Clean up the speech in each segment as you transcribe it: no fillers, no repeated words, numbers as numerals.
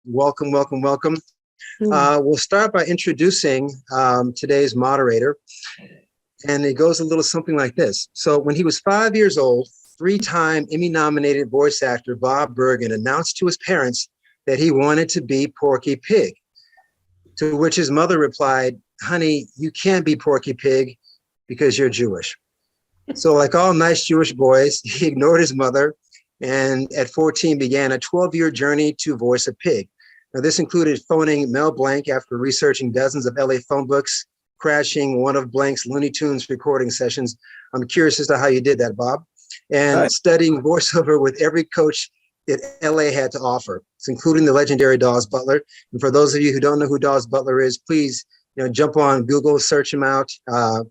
Welcome, welcome, welcome. We'll start by introducing today's moderator. And it goes a little something like this. So when he was 5 years old, three-time Emmy-nominated voice actor Bob Bergen announced to his parents that he wanted to be Porky Pig, to which his mother replied, "Honey, you can't be Porky Pig because you're Jewish." So like all nice Jewish boys, he ignored his mother and at 14 began a 12-year journey to voice a pig. Now this included phoning Mel Blanc after researching dozens of LA phone books, crashing one of Blanc's Looney Tunes recording sessions. I'm curious as to how you did that, Bob. And studying voiceover with every coach that LA had to offer. It's including the legendary Dawes Butler. And for those of you who don't know who Dawes Butler is, please jump on Google, search him out.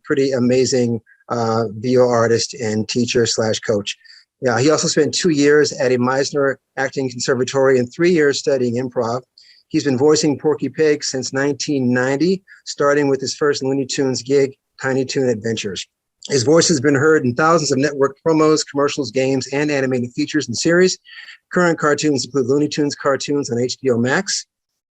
Pretty amazing VO artist and teacher / coach. Yeah, he also spent 2 years at a Meisner Acting Conservatory and 3 years studying improv. He's been voicing Porky Pig since 1990, starting with his first Looney Tunes gig, Tiny Toon Adventures. His voice has been heard in thousands of network promos, commercials, games, and animated features and series. Current cartoons include Looney Tunes cartoons on HBO Max,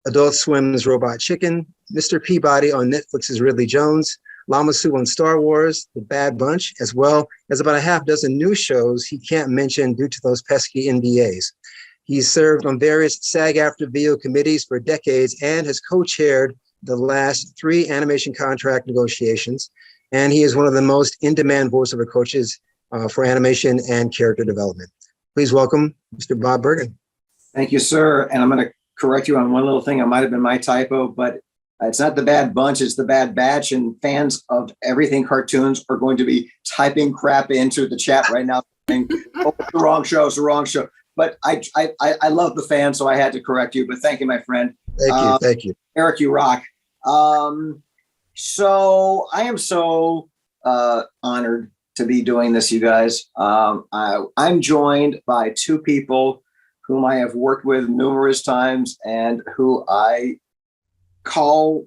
Adult Swim's Robot Chicken, Mr. Peabody on Netflix's Ridley Jones, Lama Sue on Star Wars, The Bad Bunch, as well as about a half dozen new shows he can't mention due to those pesky NDAs. He's served on various SAG-AFTRA VO committees for decades and has co-chaired the last 3 animation contract negotiations. And he is one of the most in-demand voiceover coaches for animation and character development. Please welcome Mr. Bob Bergen. Thank you, sir. And I'm going to correct you on one little thing. It might have been my typo, but it's not The Bad Bunch, it's The Bad Batch. And fans of everything cartoons are going to be typing crap into the chat right now. Saying, oh, it's the wrong show, it's the wrong show. But I love the fans, so I had to correct you. But thank you, my friend. Thank you. Eric, you rock. So I am so honored to be doing this, you guys. I'm joined by 2 people whom I have worked with numerous times and who I call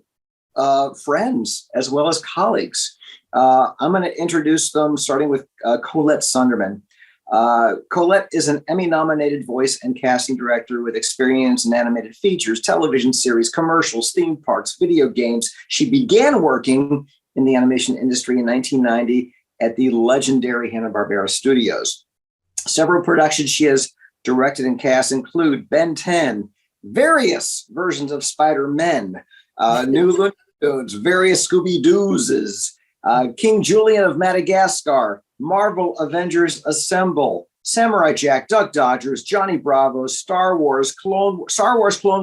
friends as well as colleagues. I'm going to introduce them, starting with Collette Sunderman. Colette is an Emmy-nominated voice and casting director with experience in animated features, television series, commercials, theme parks, video games. She began working in the animation industry in 1990 at the legendary Hanna-Barbera Studios. Several productions she has directed and cast include Ben 10, various versions of Spider-Man, New Looney Tunes, various Scooby-Doos, King Julian of Madagascar, Marvel Avengers Assemble, Samurai Jack, Duck Dodgers, Johnny Bravo, Star Wars, Clone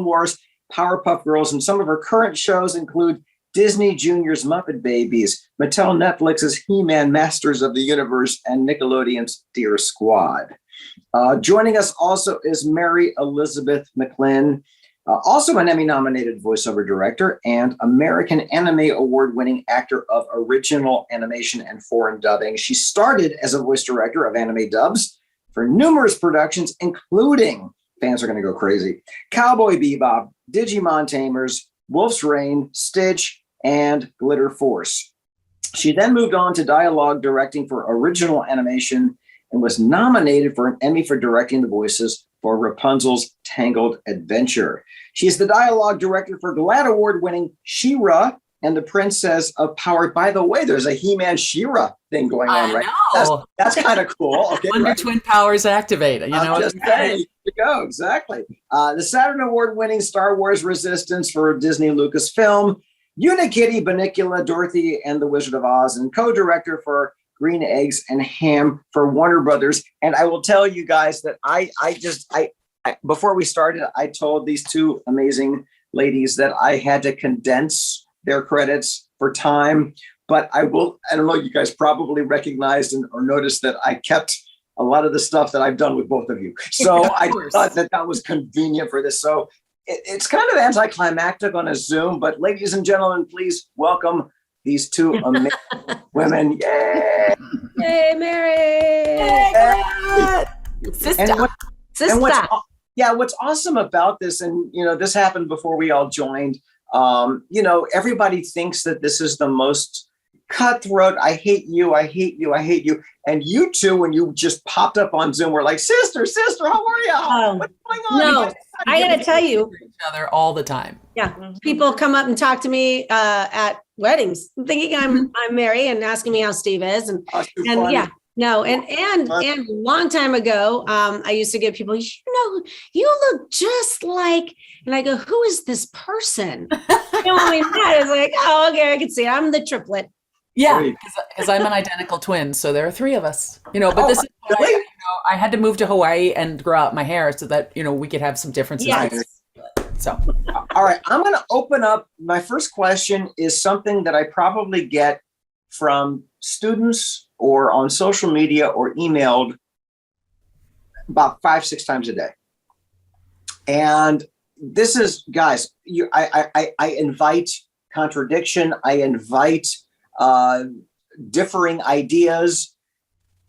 Wars, Powerpuff Girls, and some of her current shows include Disney Junior's Muppet Babies, Mattel Netflix's He-Man Masters of the Universe, and Nickelodeon's Dear Squad. Joining us also is Mary Elizabeth McGlynn, also an Emmy-nominated voiceover director and American Anime Award-winning actor of original animation and foreign dubbing. She started as a voice director of anime dubs for numerous productions, including, fans are going to go crazy, Cowboy Bebop, Digimon Tamers, Wolf's Rain, Stitch, and Glitter Force. She then moved on to dialogue directing for original animation and was nominated for an Emmy for directing the voices for Rapunzel's Tangled Adventure. She is the dialogue director for GLAAD Award-winning She-Ra and the Princess of Power. By the way, there's a He-Man She-Ra thing going on, right? That's kind of cool. Okay, Wonder Twin powers activated. You know, just saying. To go exactly. The Saturn Award-winning Star Wars Resistance for Disney Lucasfilm, Unikitty, Bunnicula, Dorothy and the Wizard of Oz, and co-director for Green Eggs and Ham for Warner Brothers. And I will tell you guys that I before we started, I told these 2 amazing ladies that I had to condense their credits for time. But I don't know, you guys probably recognized or noticed that I kept a lot of the stuff that I've done with both of you. So I thought that was convenient for this. So it's kind of anticlimactic on a Zoom, but ladies and gentlemen, please welcome these 2 amazing women. Yay! Hey, Mary! Hey, Sister! What's awesome about this, and this happened before we all joined. Everybody thinks that this is the most cutthroat. I hate you. I hate you. I hate you. And you two, when you just popped up on Zoom, were like, sister, how are you? What's going on? No, I got to tell you, each other all the time. yeah, people come up and talk to me at weddings, thinking I'm Mary and asking me how Steve is, and funny. yeah, no, and a long time ago, I used to get people, you look just like, and I go, who is this person? It's like, oh, okay, I can see it. I'm the triplet. Yeah, because I'm an identical twin, so there are three of us. But this is why I had to move to Hawaii and grow out my hair so that we could have some differences. Yes. So, all right, I'm going to open up. My first question is something that I probably get from students or on social media or emailed about 5-6 times a day. And this is, guys, I invite contradiction. I invite differing ideas,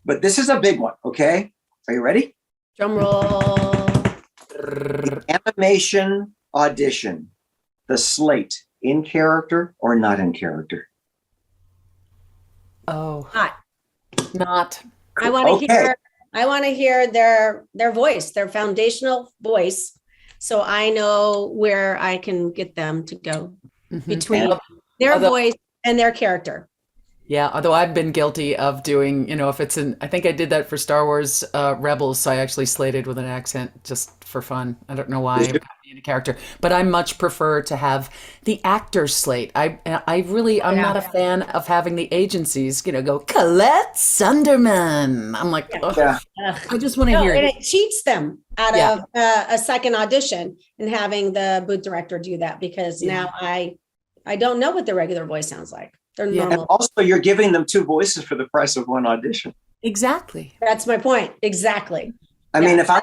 but this is a big one. Okay. Are you ready? Drum roll. The animation audition, the slate, in character or not in character? Oh, Not. I want to hear their voice, their foundational voice, so I know where I can get them to go between their voice and their character. Yeah, although I've been guilty of doing, if it's I think I did that for Star Wars Rebels. So I actually slated with an accent just for fun. I don't know why I'm being a character, but I much prefer to have the actors slate. I'm not a fan of having the agencies, go Colette Sunderman. I'm like, I just want to hear it. And it cheats them out of a second audition and having the booth director do that, because now I don't know what the regular voice sounds like. They're normal. And also, you're giving them two voices for the price of one audition. Exactly. That's my point. Exactly. I mean, if I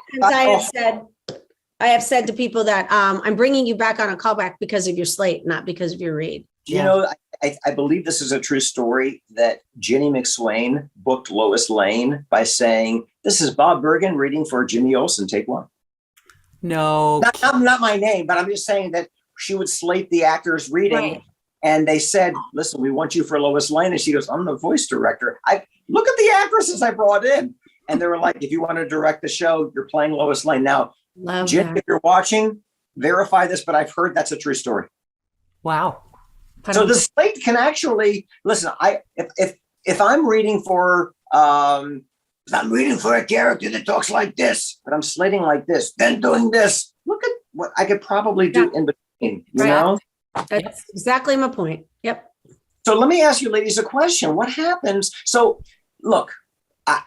have said to people that I'm bringing you back on a callback because of your slate, not because of your read. I believe this is a true story that Ginny McSwain booked Lois Lane by saying, "This is Bob Bergen reading for Jimmy Olsen, take one." No, not my name, but I'm just saying that she would slate the actors reading. Right. And they said, "Listen, we want you for Lois Lane." And she goes, "I'm the voice director. I look at the actresses I brought in." And they were like, "If you want to direct the show, you're playing Lois Lane." Now, Jen, if you're watching, verify this, but I've heard that's a true story. Wow. So the slate can actually listen. If I'm reading for I'm reading for a character that talks like this, but I'm slating like this, then doing this. Look at what I could probably do in between. You know. That's exactly my point. Yep. So let me ask you ladies a question. What happens? So look, I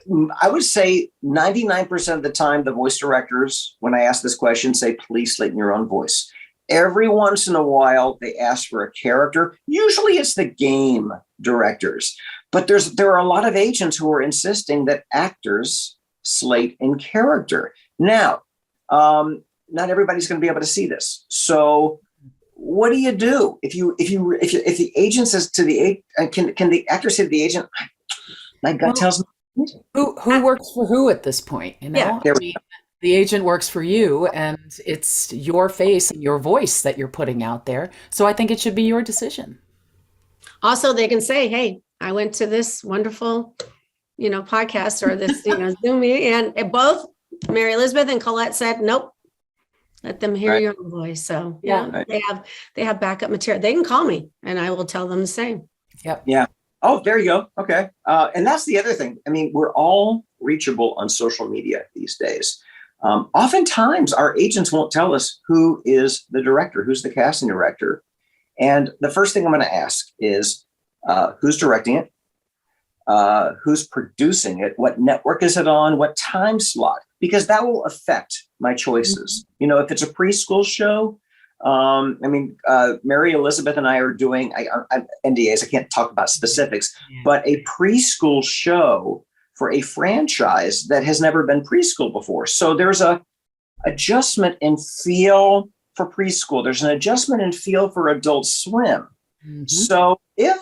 would say 99% of the time, the voice directors, when I ask this question, say, please slate in your own voice. Every once in a while, they ask for a character. Usually it's the game directors. But there are a lot of agents who are insisting that actors slate in character. Now, not everybody's going to be able to see this. So what do you do if the agent says to the can the actor say to the agent, my gut tells me who works for who at this point? Yeah. I mean, the agent works for you, and it's your face and your voice that you're putting out there. So I think it should be your decision. Also, they can say, "Hey, I went to this wonderful, podcast or this, Zoom meeting," and both Mary Elizabeth and Colette said, "Nope. Let them hear your own voice." So they have backup material. They can call me and I will tell them the same. Yep. Yeah. Oh, there you go. Okay. And that's the other thing. I mean, we're all reachable on social media these days. Oftentimes our agents won't tell us who is the director, who's the casting director. And the first thing I'm going to ask is who's directing it? Who's producing it? What network is it on? What time slot? Because that will affect my choices. If it's a preschool show, Mary Elizabeth and I are doing NDAs. I can't talk about specifics, but a preschool show for a franchise that has never been preschool before. So there's a adjustment in feel for preschool. There's an adjustment in feel for Adult Swim. Mm-hmm. So if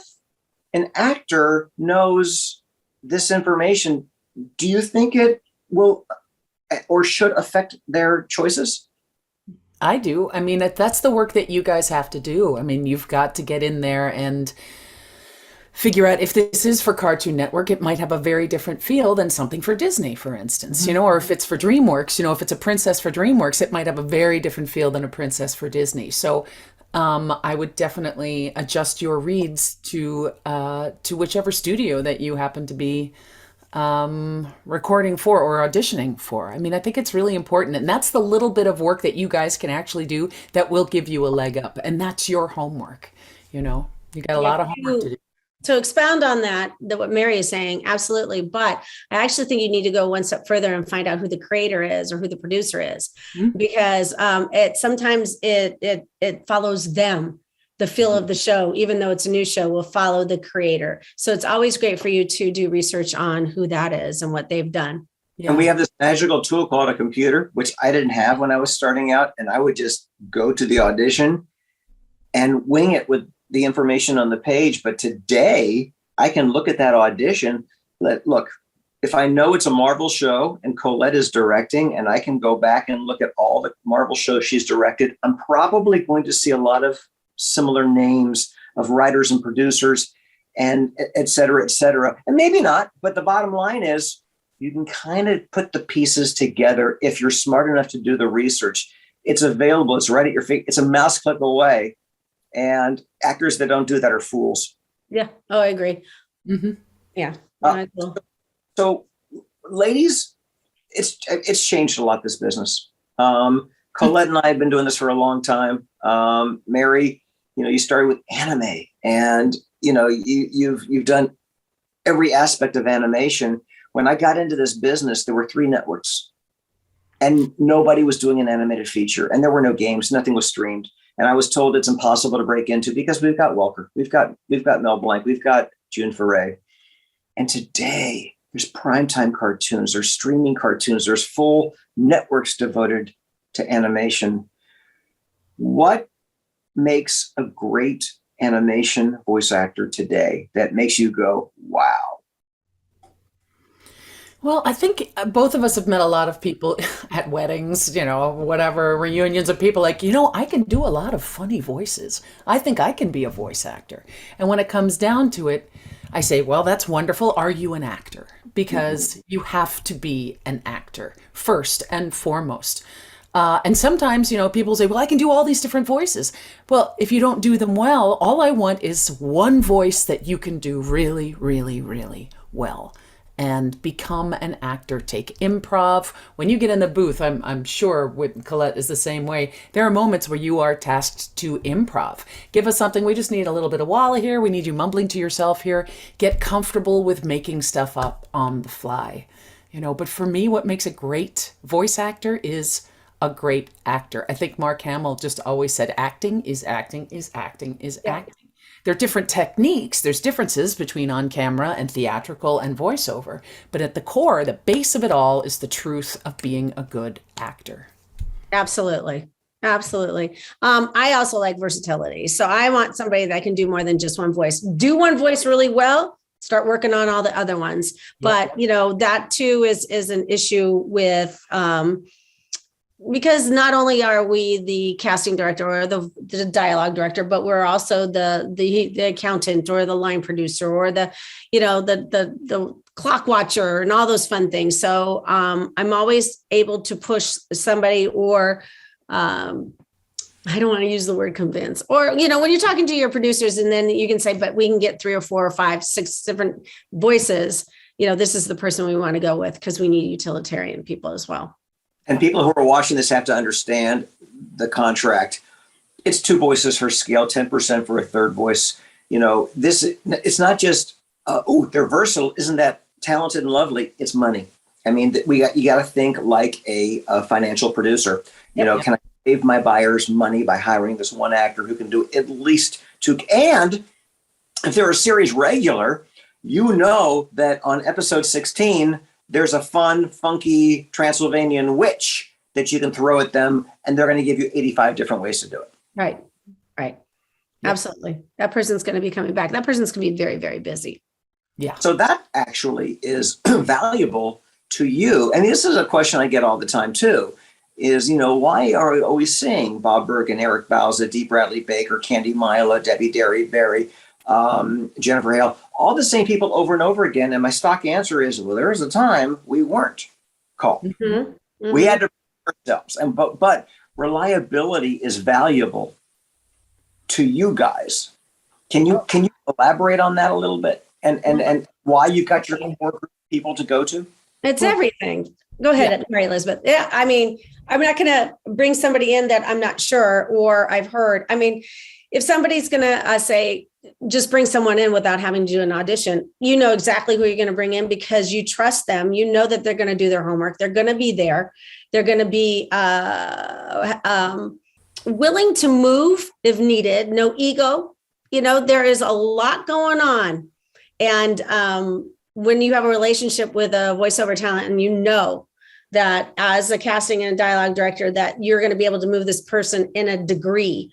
an actor knows this information, do you think it will or should affect their choices? I do. I mean, that's the work that you guys have to do. I mean, you've got to get in there and figure out if this is for Cartoon Network, it might have a very different feel than something for Disney, for instance, or if it's for DreamWorks, if it's a princess for DreamWorks, it might have a very different feel than a princess for Disney. So I would definitely adjust your reads to whichever studio that you happen to be recording for or auditioning for. I mean, I think it's really important. And that's the little bit of work that you guys can actually do that will give you a leg up. And that's your homework. You got a lot of homework to do. To expound on that, what Mary is saying, absolutely. But I actually think you need to go one step further and find out who the creator is or who the producer is, because sometimes it follows them. The feel of the show, even though it's a new show, will follow the creator. So it's always great for you to do research on who that is and what they've done. Yeah. And we have this magical tool called a computer, which I didn't have when I was starting out. And I would just go to the audition and wing it with the information on the page. But today I can look at that audition. Look, if I know it's a Marvel show and Colette is directing, and I can go back and look at all the Marvel shows she's directed, I'm probably going to see a lot of similar names of writers and producers and et cetera, and maybe not, but the bottom line is you can kind of put the pieces together if you're smart enough to do the research. It's available, it's right at your feet, it's a mouse click away, and actors that don't do that are fools. Yeah. Oh, I agree. Yeah. So ladies, it's changed a lot, this business. Colette and I have been doing this for a long time. Mary, you started with anime, and you've done every aspect of animation. When I got into this business, there were 3 networks, and nobody was doing an animated feature, and there were no games. Nothing was streamed, and I was told it's impossible to break into because we've got Welker, we've got Mel Blanc, we've got June Foray, and today there's primetime cartoons, there's streaming cartoons, there's full networks devoted to animation. What makes a great animation voice actor today that makes you go, wow? Well, I think both of us have met a lot of people at weddings, whatever, reunions of people like, I can do a lot of funny voices. I think I can be a voice actor. And when it comes down to it, I say, well, that's wonderful. Are you an actor? Because you have to be an actor first and foremost. And sometimes, people say, well, I can do all these different voices. Well, if you don't do them well, all I want is one voice that you can do really, really, really well and become an actor. Take improv. When you get in the booth, I'm sure with Colette is the same way. There are moments where you are tasked to improv. Give us something. We just need a little bit of walla here. We need you mumbling to yourself here. Get comfortable with making stuff up on the fly. But for me, what makes a great voice actor is a great actor. I think Mark Hamill just always said, acting is acting is acting is acting. There are different techniques. There's differences between on camera and theatrical and voiceover. But at the core, the base of it all is the truth of being a good actor. Absolutely. Absolutely. I also like versatility. So I want somebody that can do more than just one voice. Do one voice really well, start working on all the other ones. But, that too is an issue with, because not only are we the casting director or the dialogue director, but we're also the accountant or the line producer or the clock watcher and all those fun things. So I'm always able to push somebody, or I don't want to use the word convince, or, when you're talking to your producers, and then you can say, but we can get 3 or 4 or 5, 6 different voices. This is the person we want to go with, because we need utilitarian people as well. And people who are watching this have to understand the contract. It's 2 voices for scale, 10% for a third voice. It's not just, they're versatile. Isn't that talented and lovely? It's money. I mean, you got to think like a financial producer. Can I save my buyers money by hiring this one actor who can do at least 2? And if they're a series regular, that on episode 16, there's a fun, funky Transylvanian witch that you can throw at them, and they're going to give you 85 different ways to do it. Right. Yep. Absolutely. That person's going to be coming back. That person's going to be very, very busy. Yeah. So that actually is valuable to you. And this is a question I get all the time too, is, why are we always seeing Bob Bergen, Eric Bauza, Dee Bradley Baker, Candy Milo, Debbie Derry Berry, Jennifer Hale, all the same people over and over again. And my stock answer is, well, there was a time we weren't called. Mm-hmm. Mm-hmm. We had to prove ourselves. And but reliability is valuable to you guys. Can you elaborate on that a little bit? And why you've got your core group of people to go to? It's everything. Go ahead, Mary Elizabeth. Yeah, I mean, I'm not going to bring somebody in that I'm not sure or I've heard. I mean, if somebody's going to say, just bring someone in without having to do an audition, you know exactly who you're going to bring in because you trust them. You know that they're going to do their homework. They're going to be there. They're going to be willing to move if needed. No ego. You know, there is a lot going on. And when you have a relationship with a voiceover talent and you know that as a casting and dialogue director, that you're going to be able to move this person in a degree,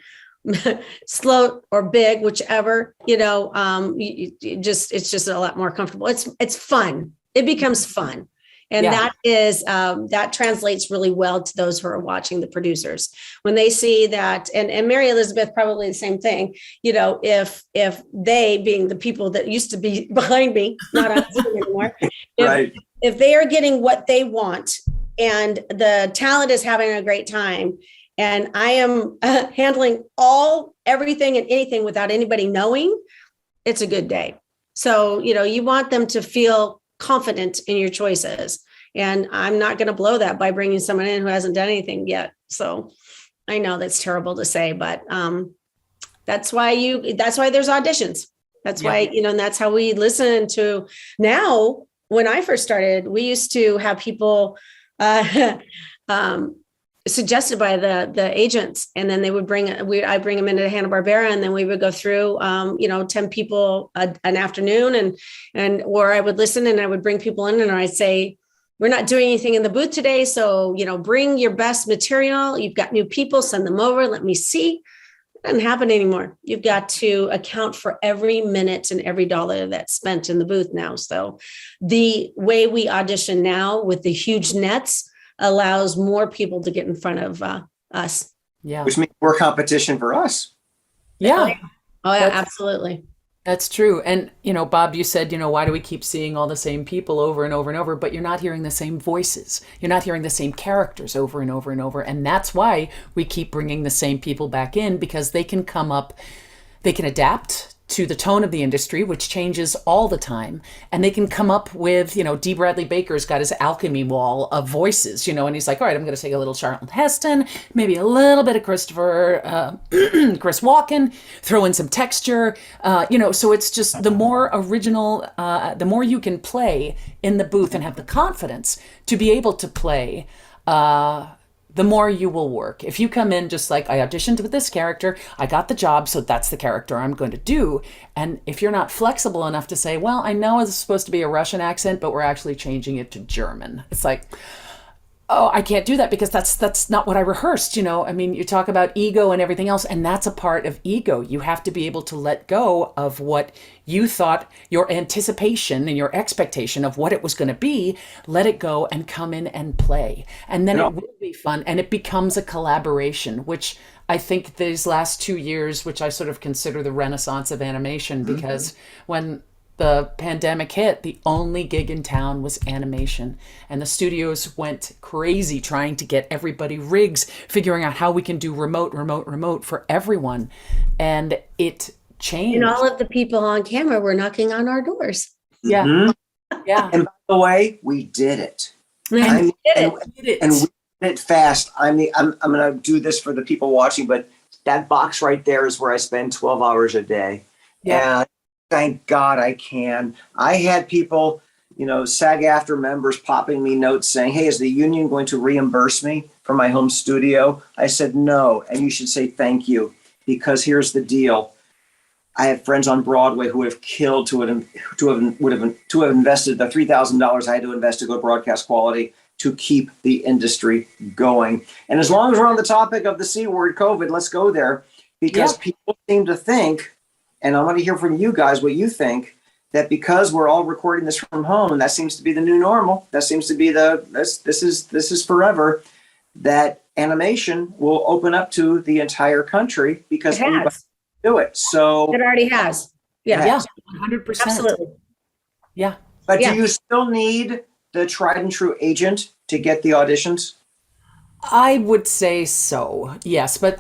slow or big, whichever, you know, it's just a lot more comfortable. It's fun. It becomes fun. And that is, that translates really well to those who are watching, the producers, when they see that, and Mary Elizabeth, probably the same thing, you know, if they, being the people that used to be behind me, not on Zoom anymore, if they are getting what they want and the talent is having a great time, and I am handling everything and anything without anybody knowing, it's a good day. So, you know, you want them to feel confident in your choices. And I'm not going to blow that by bringing someone in who hasn't done anything yet. So I know that's terrible to say, but that's why there's auditions. That's why, you know, and that's how we listen to now. When I first started, we used to have people suggested by the agents, and then they would I bring them into Hanna-Barbera, and then we would go through, 10 people an afternoon, or I would listen and I would bring people in and I'd say, we're not doing anything in the booth today. So, you know, bring your best material. You've got new people, send them over. Let me see. It doesn't happen anymore. You've got to account for every minute and every dollar that's spent in the booth now. So the way we audition now with the huge nets allows more people to get in front of us. Yeah. Which means more competition for us. Yeah. Oh, yeah, absolutely. That's true. And, you know, Bob, you said, you know, why do we keep seeing all the same people over and over and over, but you're not hearing the same voices. You're not hearing the same characters over and over and over. And that's why we keep bringing the same people back in, because they can come up, they can adapt to the tone of the industry, which changes all the time. And they can come up with, you know, D. Bradley Baker's got his alchemy wall of voices, you know, and he's like, all right, I'm going to take a little Charlton Heston, maybe a little bit of Chris Walken, throw in some texture, so it's just the more original, the more you can play in the booth and have the confidence to be able to play, the more you will work. If you come in just like, I auditioned with this character, I got the job, so that's the character I'm going to do. And if you're not flexible enough to say, well, I know it's supposed to be a Russian accent, but we're actually changing it to German. It's like, oh, I can't do that because that's not what I rehearsed. You know, I mean, you talk about ego and everything else, and that's a part of ego. You have to be able to let go of what you thought, your anticipation and your expectation of what it was going to be, let it go and come in and play. And then it will be fun, and it becomes a collaboration, which I think these last 2 years, which I sort of consider the renaissance of animation, because when the pandemic hit, the only gig in town was animation, and the studios went crazy trying to get everybody rigs, figuring out how we can do remote for everyone. And it changed. And all of the people on camera were knocking on our doors. Yeah. Mm-hmm. Yeah. And by the way, we did it. And we did it fast. I'm going to do this for the people watching, but that box right there is where I spend 12 hours a day. Yeah. And thank God I can. I had people, SAG-AFTRA members popping me notes saying, hey, is the union going to reimburse me for my home studio? I said, no. And you should say thank you, because here's the deal. I have friends on Broadway who have killed to have invested the $3,000 I had to invest to go broadcast quality to keep the industry going. And as long as we're on the topic of the C word, COVID, let's go there, because people seem to think, and I want to hear from you guys what you think, that because we're all recording this from home, and that seems to be the new normal, that seems to be this is forever, that animation will open up to the entire country because everybody can do it. So it already has. Yeah. Yeah, 100%. Absolutely. Yeah. But Yeah. do you still need the tried and true agent to get the auditions? I would say so, yes. But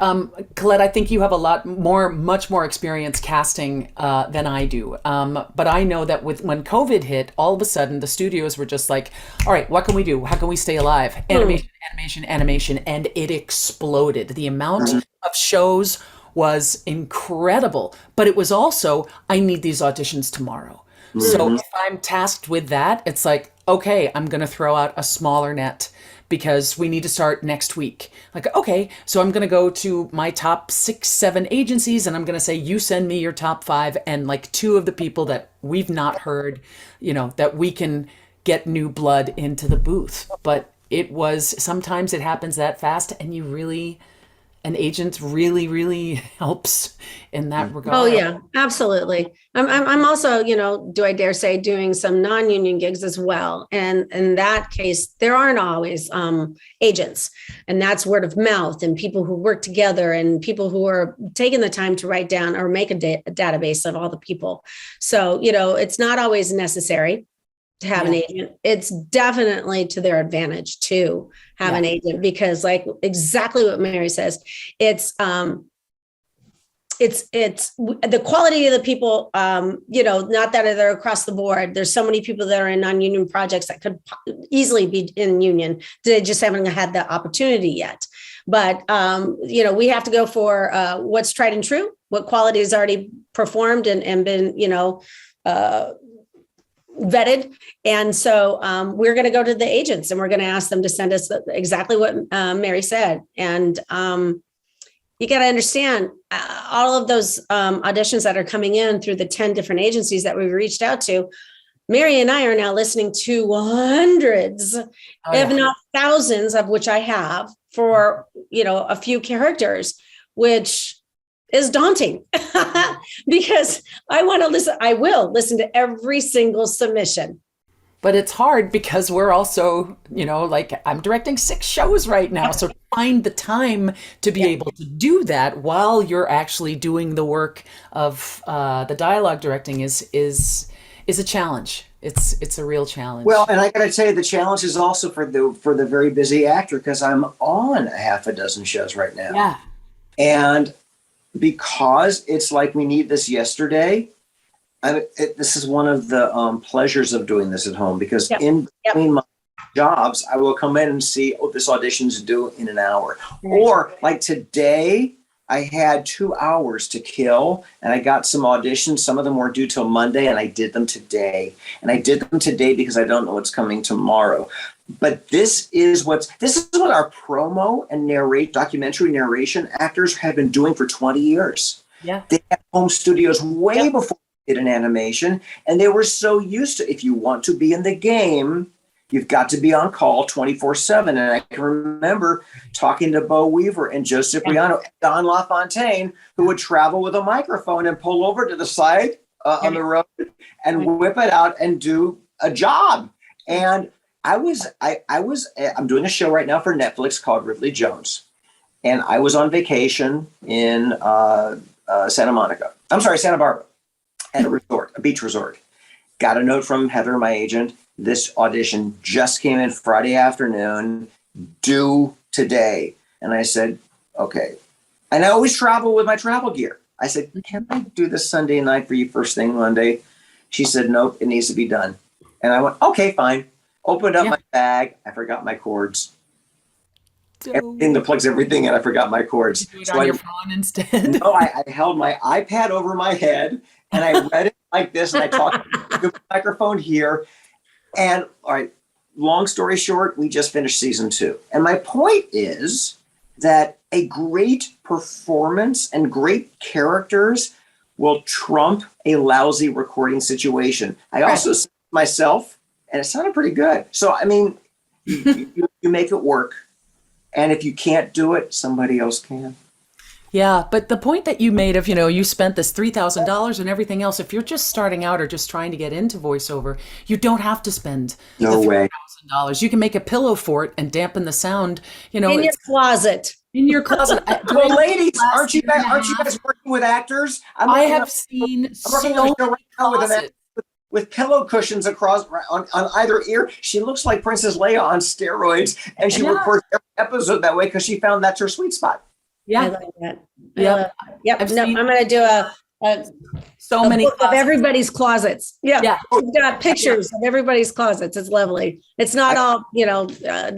Colette, I think you have much more experience casting than I do. But I know that when COVID hit, all of a sudden the studios were just like, all right, what can we do? How can we stay alive? Animation, animation, animation. And it exploded. The amount of shows was incredible. But it was also, I need these auditions tomorrow. So if I'm tasked with that, it's like, okay, I'm going to throw out a smaller net because we need to start next week. Like, okay, so I'm going to go to my top 6, 7 agencies and I'm going to say, you send me your top 5 and like 2 of the people that we've not heard, that we can get new blood into the booth. But sometimes it happens that fast and an agent really, really helps in that regard. Oh yeah, absolutely. I'm also, do I dare say, doing some non-union gigs as well. And in that case, there aren't always agents, and that's word of mouth and people who work together and people who are taking the time to write down or make a database of all the people. So, it's not always necessary to have an agent. It's definitely to their advantage to have an agent, because like exactly what Mary says, it's the quality of the people, not that they're across the board. There's so many people that are in non-union projects that could easily be in union. They just haven't had the opportunity yet. But, we have to go for what's tried and true, what quality has already performed and been, vetted. And so we're going to go to the agents and we're going to ask them to send us exactly what Mary said. And you got to understand all of those auditions that are coming in through the 10 different agencies that we've reached out to. Mary and I are now listening to hundreds, if not thousands, of which I have for, a few characters, which is daunting because I will listen to every single submission. But it's hard because we're also, like I'm directing 6 shows right now. So find the time to be able to do that while you're actually doing the work of the dialogue directing is a challenge. It's a real challenge. Well, and I got to tell you, the challenge is also for the very busy actor, because I'm on a half a dozen shows right now. Yeah. And because it's like we need this yesterday. This is one of the pleasures of doing this at home, because in between my jobs, I will come in and see, this audition's due in an hour. Or like today, I had 2 hours to kill and I got some auditions. Some of them were due till Monday and I did them today. And I did them today because I don't know what's coming tomorrow. But this is what our promo and documentary narration actors have been doing for 20 years. Yeah. They had home studios way before they did an animation, and they were so used to, if you want to be in the game, you've got to be on call 24/7. And I can remember talking to Bo Weaver and Joe Cipriano and Don LaFontaine, who would travel with a microphone and pull over to the side on the road and whip it out and do a job. And I'm doing a show right now for Netflix called Ridley Jones. And I was on vacation in Santa Barbara, at a beach resort. Got a note from Heather, my agent. This audition just came in Friday afternoon, due today. And I said, okay. And I always travel with my travel gear. I said, can I do this Sunday night for you first thing Monday? She said, nope, it needs to be done. And I went, okay, fine. Opened up my bag. I forgot my cords. Everything that plugs everything in, I forgot my cords. You do it on your phone instead. No, I held my iPad over my head and I read it like this, and I talked to the microphone here. And all right, long story short, we just finished season 2. And my point is that a great performance and great characters will trump a lousy recording situation. I also said myself, and it sounded pretty good. So, I mean, you make it work. And if you can't do it, somebody else can. Yeah, but the point that you made of, you spent this $3,000 and everything else, if you're just starting out or just trying to get into voiceover, you don't have to spend no way $3,000. You can make a pillow fort and dampen the sound, in your closet. in your closet. Well, ladies, last aren't you year and a guys half, working with actors? I have seen I'm working so on a show many right now with an closets. with pillow cushions across on either ear. She looks like Princess Leia on steroids, and she Yeah. records every episode that way because she found that's her sweet spot. I Yeah, love that. I Yep. love that. Yep. I've No, seen I'm going to do a so many book of closets. everybody's closets. Yeah. Yeah. We've got pictures of everybody's closets. It's lovely. It's not all, they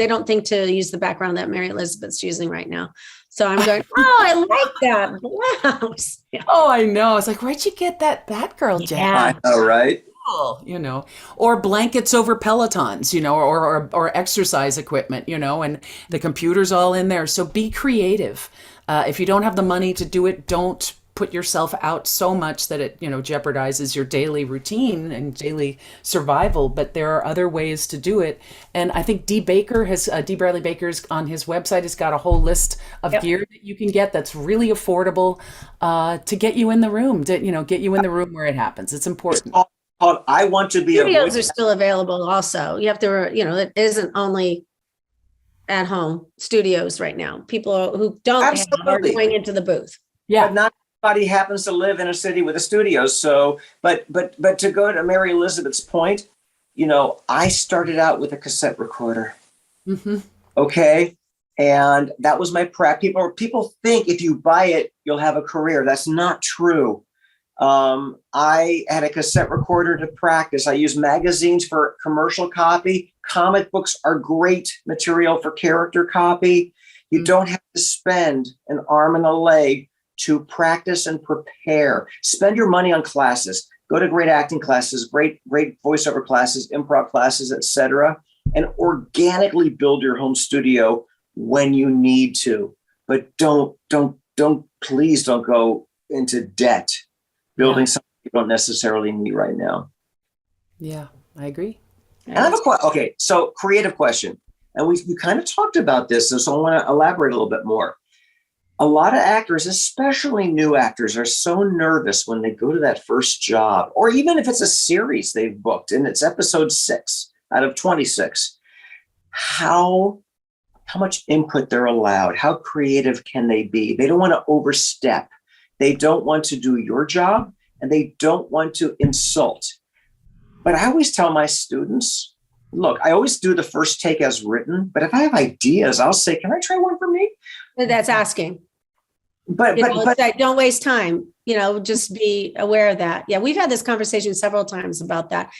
don't think to use the background that Mary Elizabeth's using right now. So I'm going, oh, I like that blouse. Yeah. Oh, I know. It's like, where'd you get that Batgirl jacket? Yeah. I know, right? Cool, or blankets over Pelotons, or exercise equipment, and the computer's all in there. So be creative. If you don't have the money to do it, don't put yourself out so much that it, jeopardizes your daily routine and daily survival. But there are other ways to do it. And I think D. Bradley Baker's on his website has got a whole list of gear that you can get that's really affordable to get you in the room, to, get you in the room where it happens. It's important. I want to be Studios are still available also. You have to, it isn't only at home studios right now. People who don't have are going into the booth. Yeah. But not everybody happens to live in a city with a studio. So, but to go to Mary Elizabeth's point, I started out with a cassette recorder. Mm-hmm. Okay. And that was my prep. People think if you buy it, you'll have a career. That's not true. I had a cassette recorder to practice. I use magazines for commercial copy. Comic books are great material for character copy. You don't have to spend an arm and a leg to practice and prepare. Spend your money on classes. Go to great acting classes, great voiceover classes, improv classes, etc., and organically build your home studio when you need to. But please don't go into debt building something you don't necessarily need right now. Yeah, I agree. And I have a question. Okay, so creative question. And we kind of talked about this, so I want to elaborate a little bit more. A lot of actors, especially new actors, are so nervous when they go to that first job, or even if it's a series they've booked and it's episode 6 out of 26. How much input they're allowed? How creative can they be? They don't want to overstep. They don't want to do your job, and they don't want to insult. But I always tell my students, look, I always do the first take as written, but if I have ideas, I'll say, can I try one for me? That's asking. But it's like, don't waste time, just be aware of that. Yeah. We've had this conversation several times about that.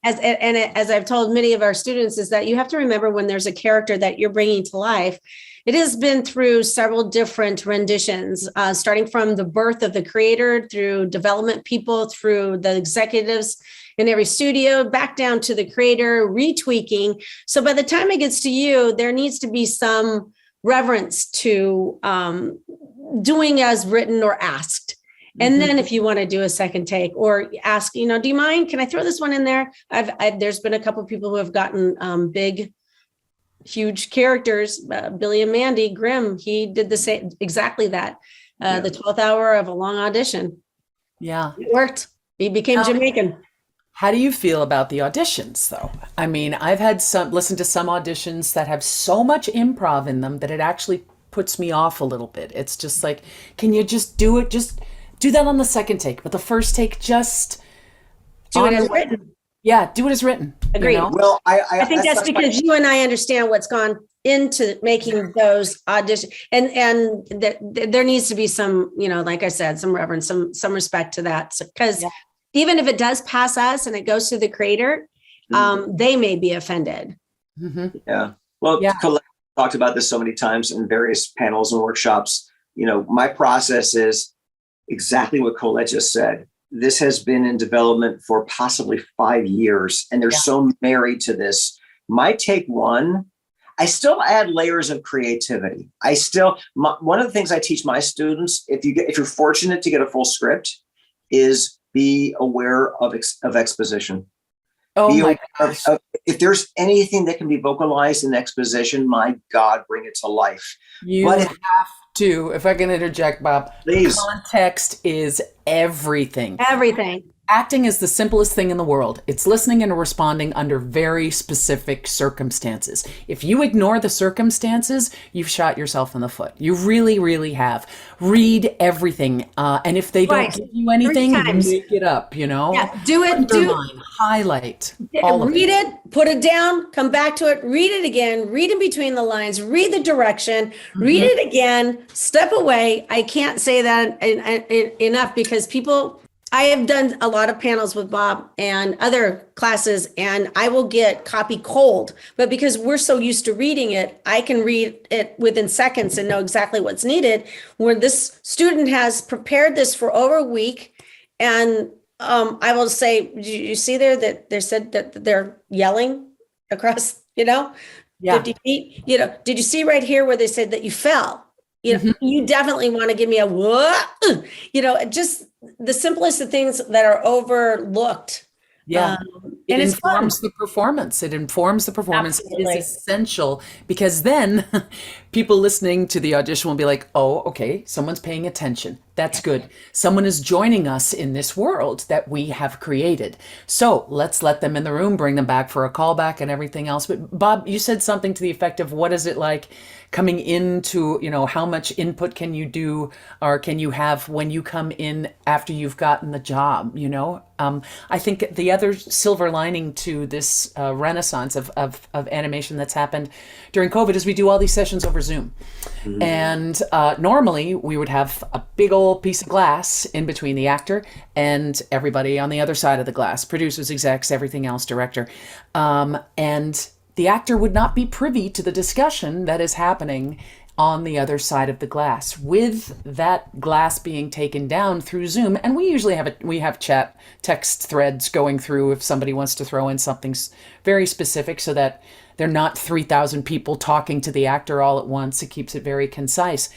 As I've told many of our students is that you have to remember when there's a character that you're bringing to life, it has been through several different renditions, starting from the birth of the creator, through development people, through the executives in every studio, back down to the creator, retweaking. So by the time it gets to you, there needs to be some reverence to doing as written or asked. And then if you want to do a second take or ask, do you mind? Can I throw this one in there? There's been a couple of people who have gotten big, huge characters. Billy and Mandy Grimm, he did the same, exactly that. The 12th hour of a long audition. Yeah. It worked. He became Jamaican. How do you feel about the auditions, though? I mean, I've had listened to some auditions that have so much improv in them that it actually puts me off a little bit. It's just like, can you just do it? Just do that on the second take, but the first take, just do it as written. Yeah, do it as written. Agreed. Well, I think that's because you and I understand what's gone into making those auditions, and there needs to be some, like I said, some reverence, some respect to that, because even if it does pass us and it goes to the creator, they may be offended. Mm-hmm. Yeah. Well, Colette talked about this so many times in various panels and workshops. My process is exactly what Colette just said. This has been in development for possibly 5 years, and they're so married to this. My take one, I still add layers of creativity. One of the things I teach my students, if you're fortunate to get a full script, is be aware of exposition. Oh my gosh. If there's anything that can be vocalized in exposition, my God, bring it to life. You have to, if I can interject, Bob, please. Context is everything. Everything. Acting is the simplest thing in the world. It's listening and responding under very specific circumstances. If you ignore the circumstances, you've shot yourself in the foot. You really, really have. Read everything. And if they don't give you anything, make it up, Yeah, do it. Underline, highlight, all of read it, put it down, come back to it, read it again, read in between the lines, read the direction, read it again, step away. I can't say that enough because I have done a lot of panels with Bob and other classes, and I will get copy cold. But because we're so used to reading it, I can read it within seconds and know exactly what's needed. Where this student has prepared this for over a week, and I will say, you see there that they said that they're yelling across, 50 feet. Did you see right here where they said that you fell? You definitely want to give me a what? Just the simplest of things that are overlooked. Yeah. And it it's informs fun. the performance. It informs the performance. Absolutely. It is essential because then people listening to the audition will be like, oh, okay, someone's paying attention. That's good. Someone is joining us in this world that we have created. So let's let them in the room, bring them back for a callback and everything else. But Bob, you said something to the effect of what is it like coming into, how much input can you do or can you have when you come in after you've gotten the job, I think the other silver lining to this renaissance of animation that's happened during COVID is we do all these sessions over Zoom. And normally we would have a big old piece of glass in between the actor and everybody on the other side of the glass, producers, execs, everything else, director. And the actor would not be privy to the discussion that is happening on the other side of the glass. With that glass being taken down through Zoom, and we usually have chat text threads going through if somebody wants to throw in something very specific so that they're not 3,000 people talking to the actor all at once. It keeps it very concise.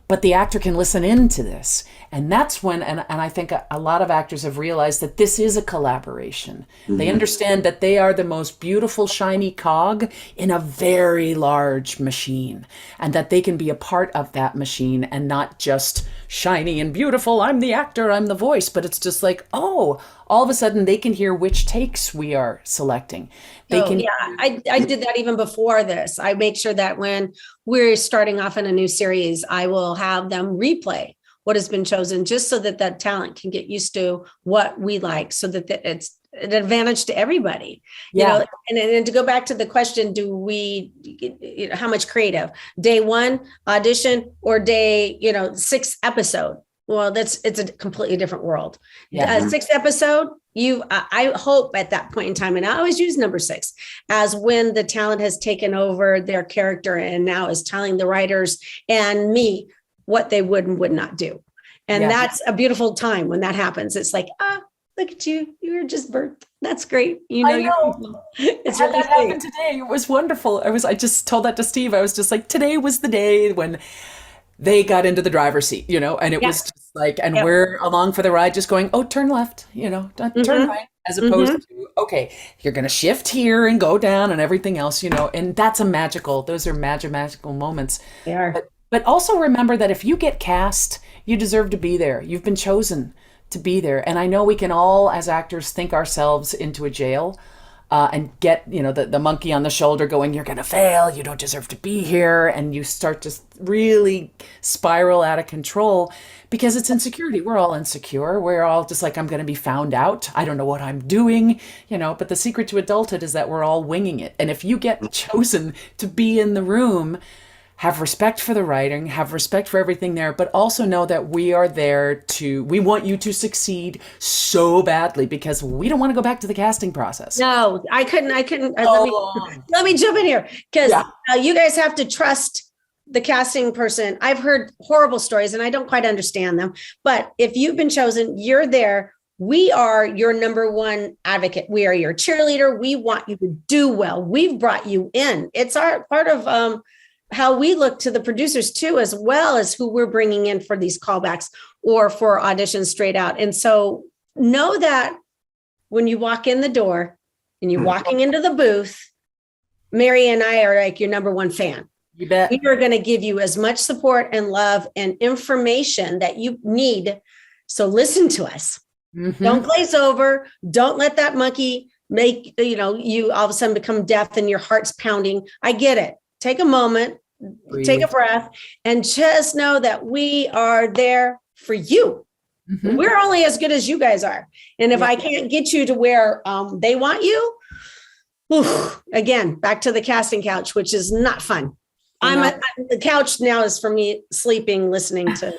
But the actor can listen into this. And that's when, and I think a lot of actors have realized that this is a collaboration. They understand that they are the most beautiful, shiny cog in a very large machine, and that they can be a part of that machine and not just shiny and beautiful. I'm the actor, I'm the voice, but it's just like, oh, all of a sudden they can hear which takes we are selecting. I did that even before this. I make sure that when we're starting off in a new series, I will have them replay what has been chosen just so that that talent can get used to what we like so that it's an advantage to everybody. And to go back to the question, how much creative? Day one audition or day, 6th episode? Well, it's a completely different world. 6th episode, I hope at that point in time, and I always use number 6 as when the talent has taken over their character and now is telling the writers and me what they would and would not do. And that's a beautiful time when that happens. It's like, look at you. You were just birthed. That's great. I know. It's really that happened today. It was wonderful. I just told that to Steve. I was just like, today was the day when they got into the driver's seat, and it was just like, and we're along for the ride, just going, oh, turn left, turn right, as opposed to, okay, you're going to shift here and go down and everything else, and those are magical moments. They are. But also remember that if you get cast, you deserve to be there. You've been chosen to be there. And I know we can all, as actors, think ourselves into a jail and get, the monkey on the shoulder going, you're going to fail. You don't deserve to be here. And you start to really spiral out of control because it's insecurity. We're all insecure. We're all just like, I'm going to be found out. I don't know what I'm doing, but the secret to adulthood is that we're all winging it. And if you get chosen to be in the room, have respect for the writing, have respect for everything there, but also know that we are there we want you to succeed so badly because we don't want to go back to the casting process. No, I couldn't. Let me jump in here because you guys have to trust the casting person. I've heard horrible stories and I don't quite understand them, but if you've been chosen, you're there. We are your number one advocate. We are your cheerleader. We want you to do well. We've brought you in. It's our part of, how we look to the producers too, as well as who we're bringing in for these callbacks or for auditions straight out. And so know that when you walk in the door and you're walking into the booth, Mary and I are like your number one fan. You bet. We are going to give you as much support and love and information that you need. So listen to us. Don't glaze over. Don't let that monkey make, you all of a sudden become deaf and your heart's pounding. I get it. Take a moment, take a breath, and just know that we are there for you. We're only as good as you guys are. And if I can't get you to where they want you, again, back to the casting couch, which is not fun. The couch now is for me sleeping, listening to.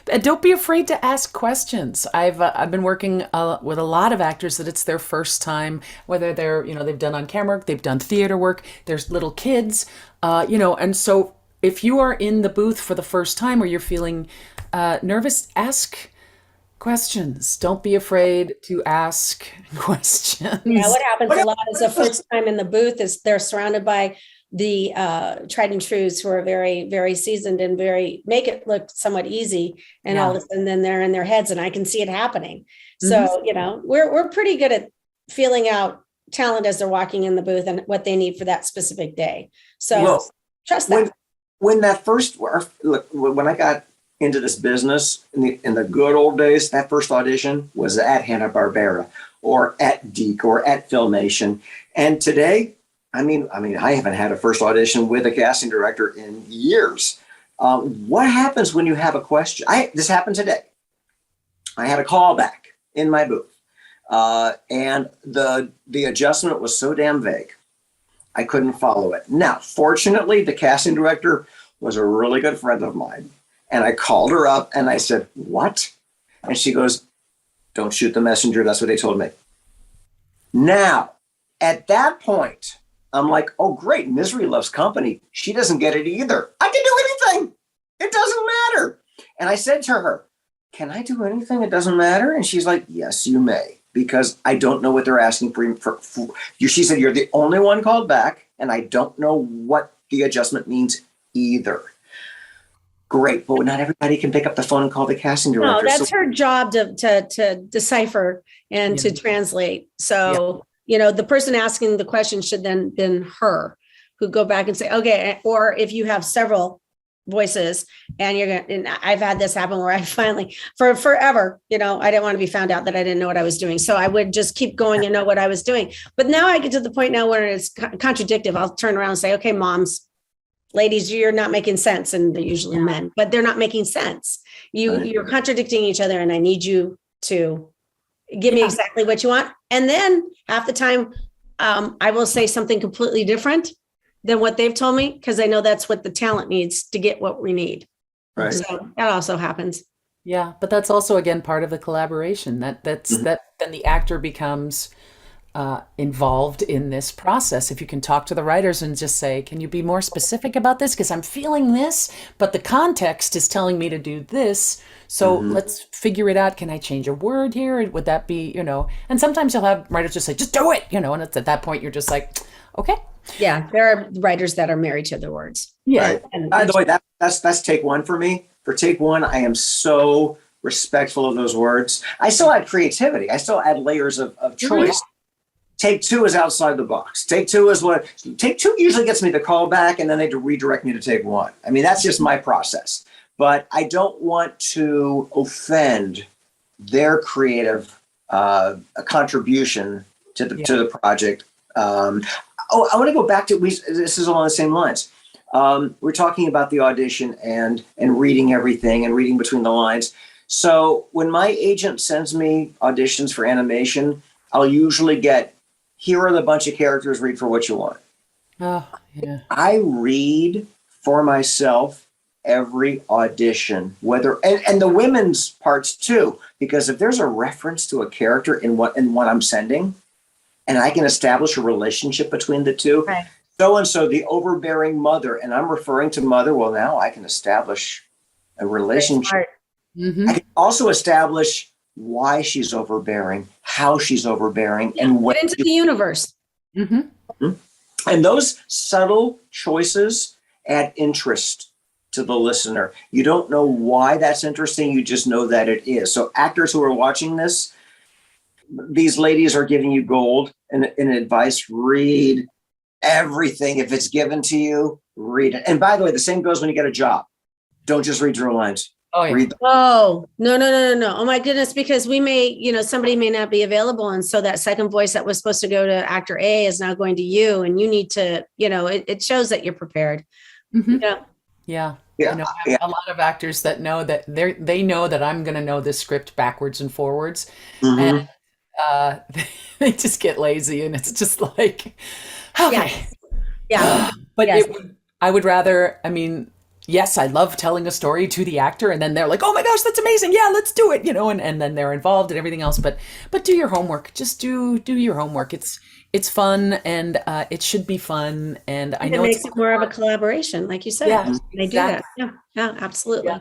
And don't be afraid to ask questions. I've been working with a lot of actors that it's their first time, whether they're, they've done on camera, they've done theater work, there's little kids, and so if you are in the booth for the first time or you're feeling nervous, ask questions. Don't be afraid to ask questions. Yeah, what happens a lot is the first time in the booth is they're surrounded by the tried and trues who are very, very seasoned and make it look somewhat easy. And all of a sudden then they're in their heads and I can see it happening. So, we're pretty good at feeling out talent as they're walking in the booth and what they need for that specific day. So trust that. When I got into this business in the good old days, that first audition was at Hanna-Barbera or at Deke or at Filmation. And today, I haven't had a first audition with a casting director in years. What happens when you have a question? This happened today. I had a callback in my booth, and the adjustment was so damn vague, I couldn't follow it. Now, fortunately, the casting director was a really good friend of mine, and I called her up and I said, "What?" And she goes, "Don't shoot the messenger. That's what they told me." Now, at that point, I'm like, oh, great. Misery loves company. She doesn't get it either. I can do anything. It doesn't matter. And I said to her, "Can I do anything? It doesn't matter." And she's like, "Yes, you may, because I don't know what they're asking for. She said, "You're the only one called back, and I don't know what the adjustment means either." Great. But not everybody can pick up the phone and call the casting director. No, that's her job to decipher and to translate. So, the person asking the question should then been her, who go back and say, okay, or if you have several voices and and I've had this happen where I finally, for forever, I didn't want to be found out that I didn't know what I was doing. So I would just keep going and know what I was doing. But now I get to the point now where it's contradictive. I'll turn around and say, okay, moms, ladies, you're not making sense. And they're usually men, but they're not making sense. You're contradicting each other, and I need you to give me exactly what you want. And then half the time, I will say something completely different than what they've told me, because I know that's what the talent needs to get what we need. Right. So that also happens. Yeah, but that's also, again, part of the collaboration. That then the actor becomes involved in this process. If you can talk to the writers and just say, "Can you be more specific about this? Because I'm feeling this, but the context is telling me to do this. So let's figure it out. Can I change a word here? Would that be, And sometimes you'll have writers just say, "Just do it," and it's at that point you're just like, okay. Yeah, there are writers that are married to their words. Yeah. Right. And by the way, that's take one for me. For take one, I am so respectful of those words. I still add creativity. I still add layers of choice. Take two is outside the box. Take two usually gets me the call back, and then they redirect me to take one. That's just my process. But I don't want to offend their creative contribution to the project. I want to go back to, this is along the same lines. We're talking about the audition and reading everything and reading between the lines. So when my agent sends me auditions for animation, I'll usually get, "Here are the bunch of characters, read for what you want." Oh, yeah. I read for myself every audition, and the women's parts too, because if there's a reference to a character in what I'm sending, and I can establish a relationship between the two, right. So-and-so, the overbearing mother, and I'm referring to mother, well, now I can establish a relationship. I can also establish why she's overbearing, how she's overbearing, and what into the universe. And those subtle choices add interest to the listener. You don't know why that's interesting, you just know that it is. So actors who are watching this, these ladies are giving you gold and advice. Read everything. If it's given to you, read it. And by the way, the same goes when you get a job. Don't just read your lines. Oh, yeah. read them. Oh, no. Oh my goodness, because we may, somebody may not be available. And so that second voice that was supposed to go to actor A is now going to you, and you need to, it shows that you're prepared. Mhm. Yeah. Yeah. Yeah, I know yeah. a lot of actors that know that they know that I'm going to know this script backwards and forwards. Mhm. And uh, they just get lazy, and it's just like, Yeah. okay. Yeah. But Yes. I would rather, I mean, yes, I love telling a story to the actor, and then they're like, oh my gosh, that's amazing. Yeah, let's do it, and then they're involved and everything else. But do your homework. Just do your homework. It's fun, and it should be fun. And I It know makes it's it more of a collaboration, like you said. yeah, They do that. exactly. Yeah, absolutely. Yeah.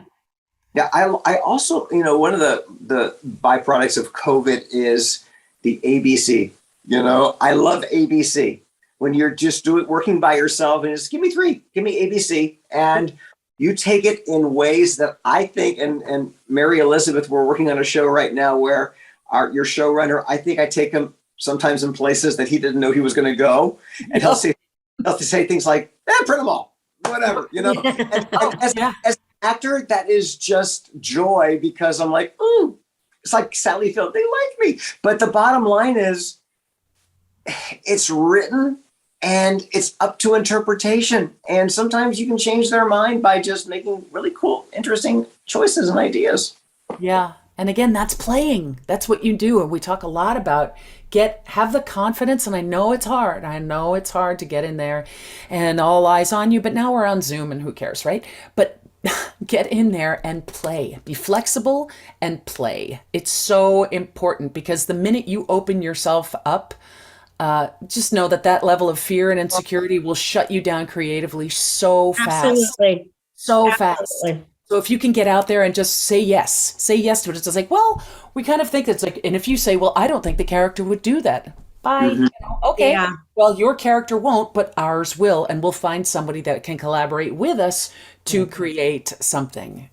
Yeah, I also, one of the byproducts of COVID is the ABC. I love ABC. When you're just working by yourself and just give me ABC, and you take it in ways that I think, and Mary Elizabeth, we're working on a show right now where your showrunner, I think I take him sometimes in places that he didn't know he was going to go, and he'll say things like, print them all, whatever, And as Yeah. an actor, that is just joy, because I'm like, ooh, it's like Sally Field, they like me. But the bottom line is, it's written and it's up to interpretation. And sometimes you can change their mind by just making really cool, interesting choices and ideas. Yeah. And again, that's playing. That's what you do. And we talk a lot about have the confidence. And I know it's hard. I know it's hard to get in there and all eyes on you. But now we're on Zoom, and who cares, right? But get in there and play. Be flexible and play. It's so important, because the minute you open yourself up, just know that level of fear and insecurity will shut you down creatively so fast. Absolutely. So fast. Absolutely. So if you can get out there and just say yes to it, it's just like, well, we kind of think it's like, and if you say, well, I don't think the character would do that. Bye. Mhm. Okay. Yeah. Well, your character won't, but ours will, and we'll find somebody that can collaborate with us to create something,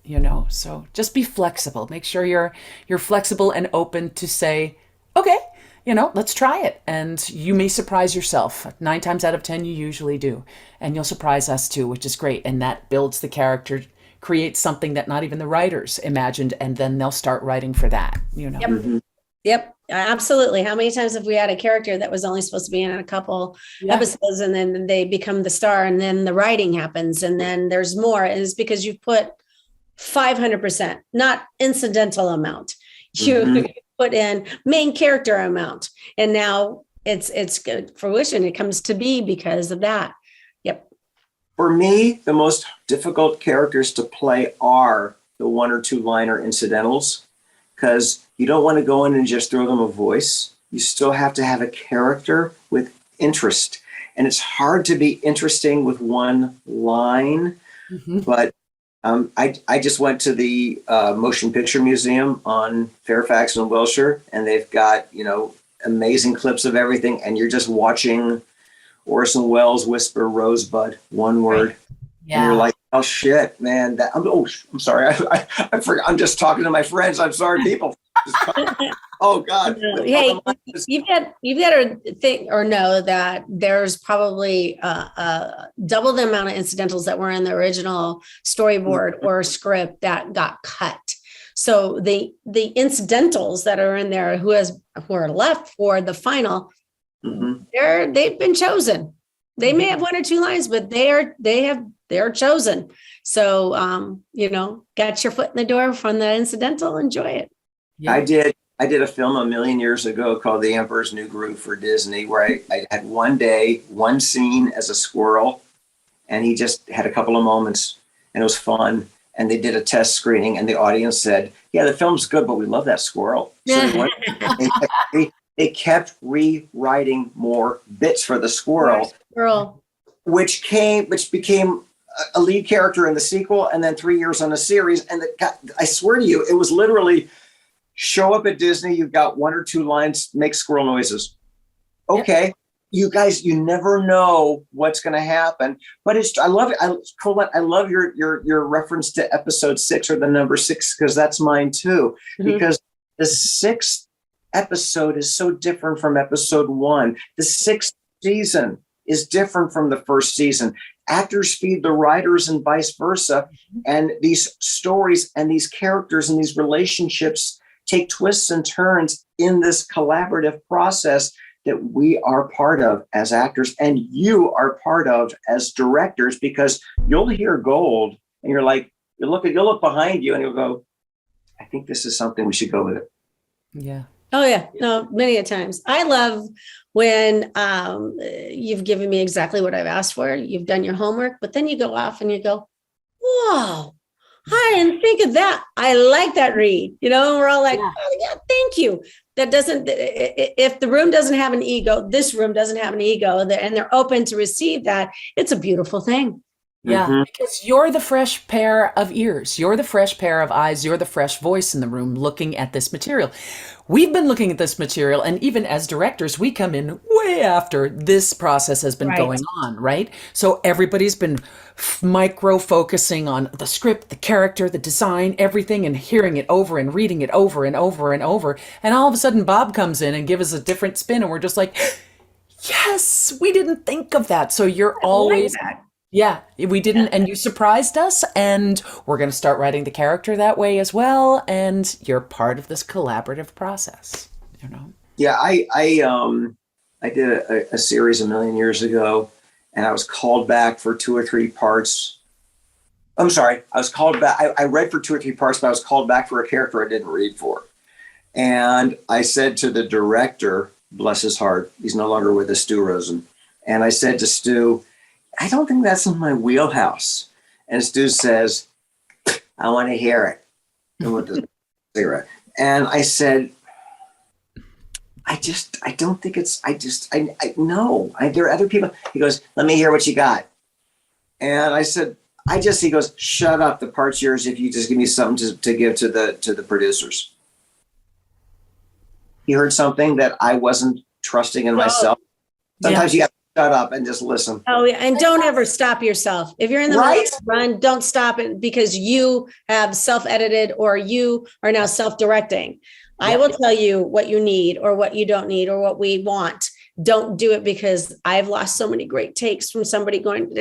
So just be flexible. Make sure you're flexible and open to say, okay, let's try it. And you may surprise yourself. 9 times out of 10, you usually do. And you'll surprise us too, which is great. And that builds the character, creates something that not even the writers imagined. And then they'll start writing for that, Yep. Mhm. Yep. Absolutely. How many times have we had a character that was only supposed to be in a couple episodes, and then they become the star, and then the writing happens, and then there's more. And it's because you've put 500%, not incidental amount. You Mhm. put in main character amount, and now it's good fruition. It comes to be because of that. Yep. For me, the most difficult characters to play are the 1 or 2 liner incidentals, because you don't want to go in and just throw them a voice. You still have to have a character with interest. And it's hard to be interesting with one line. Mm-hmm. But I just went to the Motion Picture Museum on Fairfax and Wilshire, and they've got, amazing clips of everything. And you're just watching Orson Welles whisper Rosebud, one word. Yeah. And you're like, oh shit, man. I'm sorry. I forgot. I'm just talking to my friends. I'm sorry, people. Oh God. Hey, you've got to think or know that there's probably double the amount of incidentals that were in the original storyboard or script that got cut. So the incidentals that are in there who are left for the final, they've been chosen. They may have 1 or 2 lines, but they're chosen. So got your foot in the door from the incidental, enjoy it. Yeah. I did a film a million years ago called The Emperor's New Groove for Disney, where I had one day, one scene as a squirrel, and he just had a couple of moments, and it was fun. And they did a test screening, and the audience said, yeah, the film's good, but we love that squirrel. So they kept rewriting more bits for the squirrel, which became a lead character in the sequel, and then 3 years on a series. And I swear to you, it was literally show up at Disney, you've got 1 or 2 lines, make squirrel noises. Okay. Yep. You guys, you never know what's going to happen, but I love it. Colette, I love your reference to episode 6 or the number 6, because that's mine too, because the 6th episode is so different from episode 1. The 6th season is different from the first season. actors feed the writers and vice versa. And these stories and these characters and these relationships take twists and turns in this collaborative process that we are part of as actors and you are part of as directors, because you'll hear gold and you're like, you'll look behind you and you'll go, I think this is something we should go with it. Yeah. Oh yeah, no, many a times. I love when you've given me exactly what I've asked for. You've done your homework, but then you go off and you go, whoa, I didn't think of that. I like that read. You know, and we're all like, oh yeah, thank you. That doesn't, if the room doesn't have an ego, this room doesn't have an ego, and they're open to receive that, it's a beautiful thing. Yeah, because you're the fresh pair of ears, you're the fresh pair of eyes, you're the fresh voice in the room looking at this material. We've been looking at this material, and even as directors, we come in way after this process has been going on, right? So everybody's been micro-focusing on the script, the character, the design, everything, and hearing it over and reading it over and over and over. And all of a sudden, Bob comes in and gives us a different spin, and we're just like, yes, we didn't think of that. So you're always... Yeah, we didn't, and you surprised us, and we're going to start writing the character that way as well, and you're part of this collaborative process, you know? Yeah, I did a series a million years ago, and I was called back for 2 or 3 parts. I'm sorry, I was called back. I read for 2 or 3 parts, but I was called back for a character I didn't read for. And I said to the director, bless his heart, he's no longer with us, Stu Rosen, and I said to Stu, I don't think that's in my wheelhouse. And Stu says, I want to hear it. And with the cigarette. And I said, I don't think it's, no, there are other people. He goes, let me hear what you got. And I said, he goes, shut up. The part's yours if you just give me something to give to the producers. He heard something that I wasn't trusting in myself. Sometimes you have to shut up and just listen. Oh yeah, and don't ever stop yourself. If you're in the middle of a run, don't stop it because you have self-edited or you are now self-directing. I will tell you what you need or what you don't need or what we want. Don't do it because I've lost so many great takes from somebody going,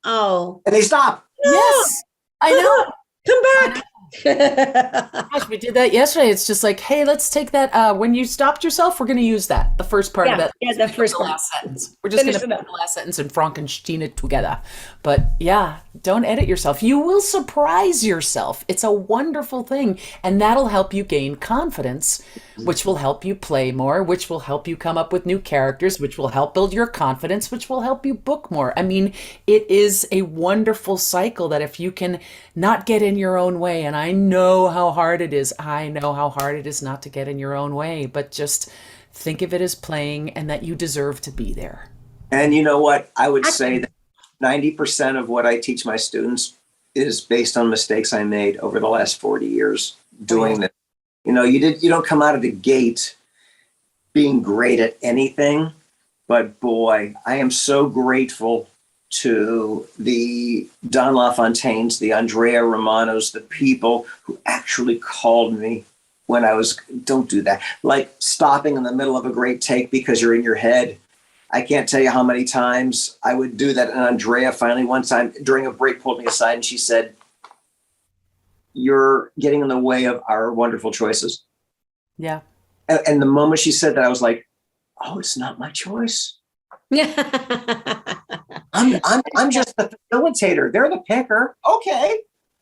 oh. And they stop. No, yes, I know. Come back. Gosh, we did that yesterday. It's just like, hey, let's take that. When you stopped yourself, we're going to use that. The first part of that. Yeah, the first part. Last sentence. We're just going to put the last sentence and Frankenstein it together. But yeah, don't edit yourself. You will surprise yourself. It's a wonderful thing. And that'll help you gain confidence, which will help you play more, which will help you come up with new characters, which will help build your confidence, which will help you book more. I mean, it is a wonderful cycle that if you can not get in your own way, and I know how hard it is. I know how hard it is not to get in your own way, but just think of it as playing and that you deserve to be there. And you know what? I would say that 90% of what I teach my students is based on mistakes I made over the last 40 years doing this. You know, you don't come out of the gate being great at anything, but boy, I am so grateful to the Don LaFontaines, the Andrea Romanos, the people who actually called me when I was, don't do that. Like stopping in the middle of a great take because you're in your head. I can't tell you how many times I would do that. And Andrea finally one time during a break pulled me aside and she said, you're getting in the way of our wonderful choices. Yeah. And the moment she said that, I was like, oh, it's not my choice. I'm just the facilitator. They're the picker. Okay,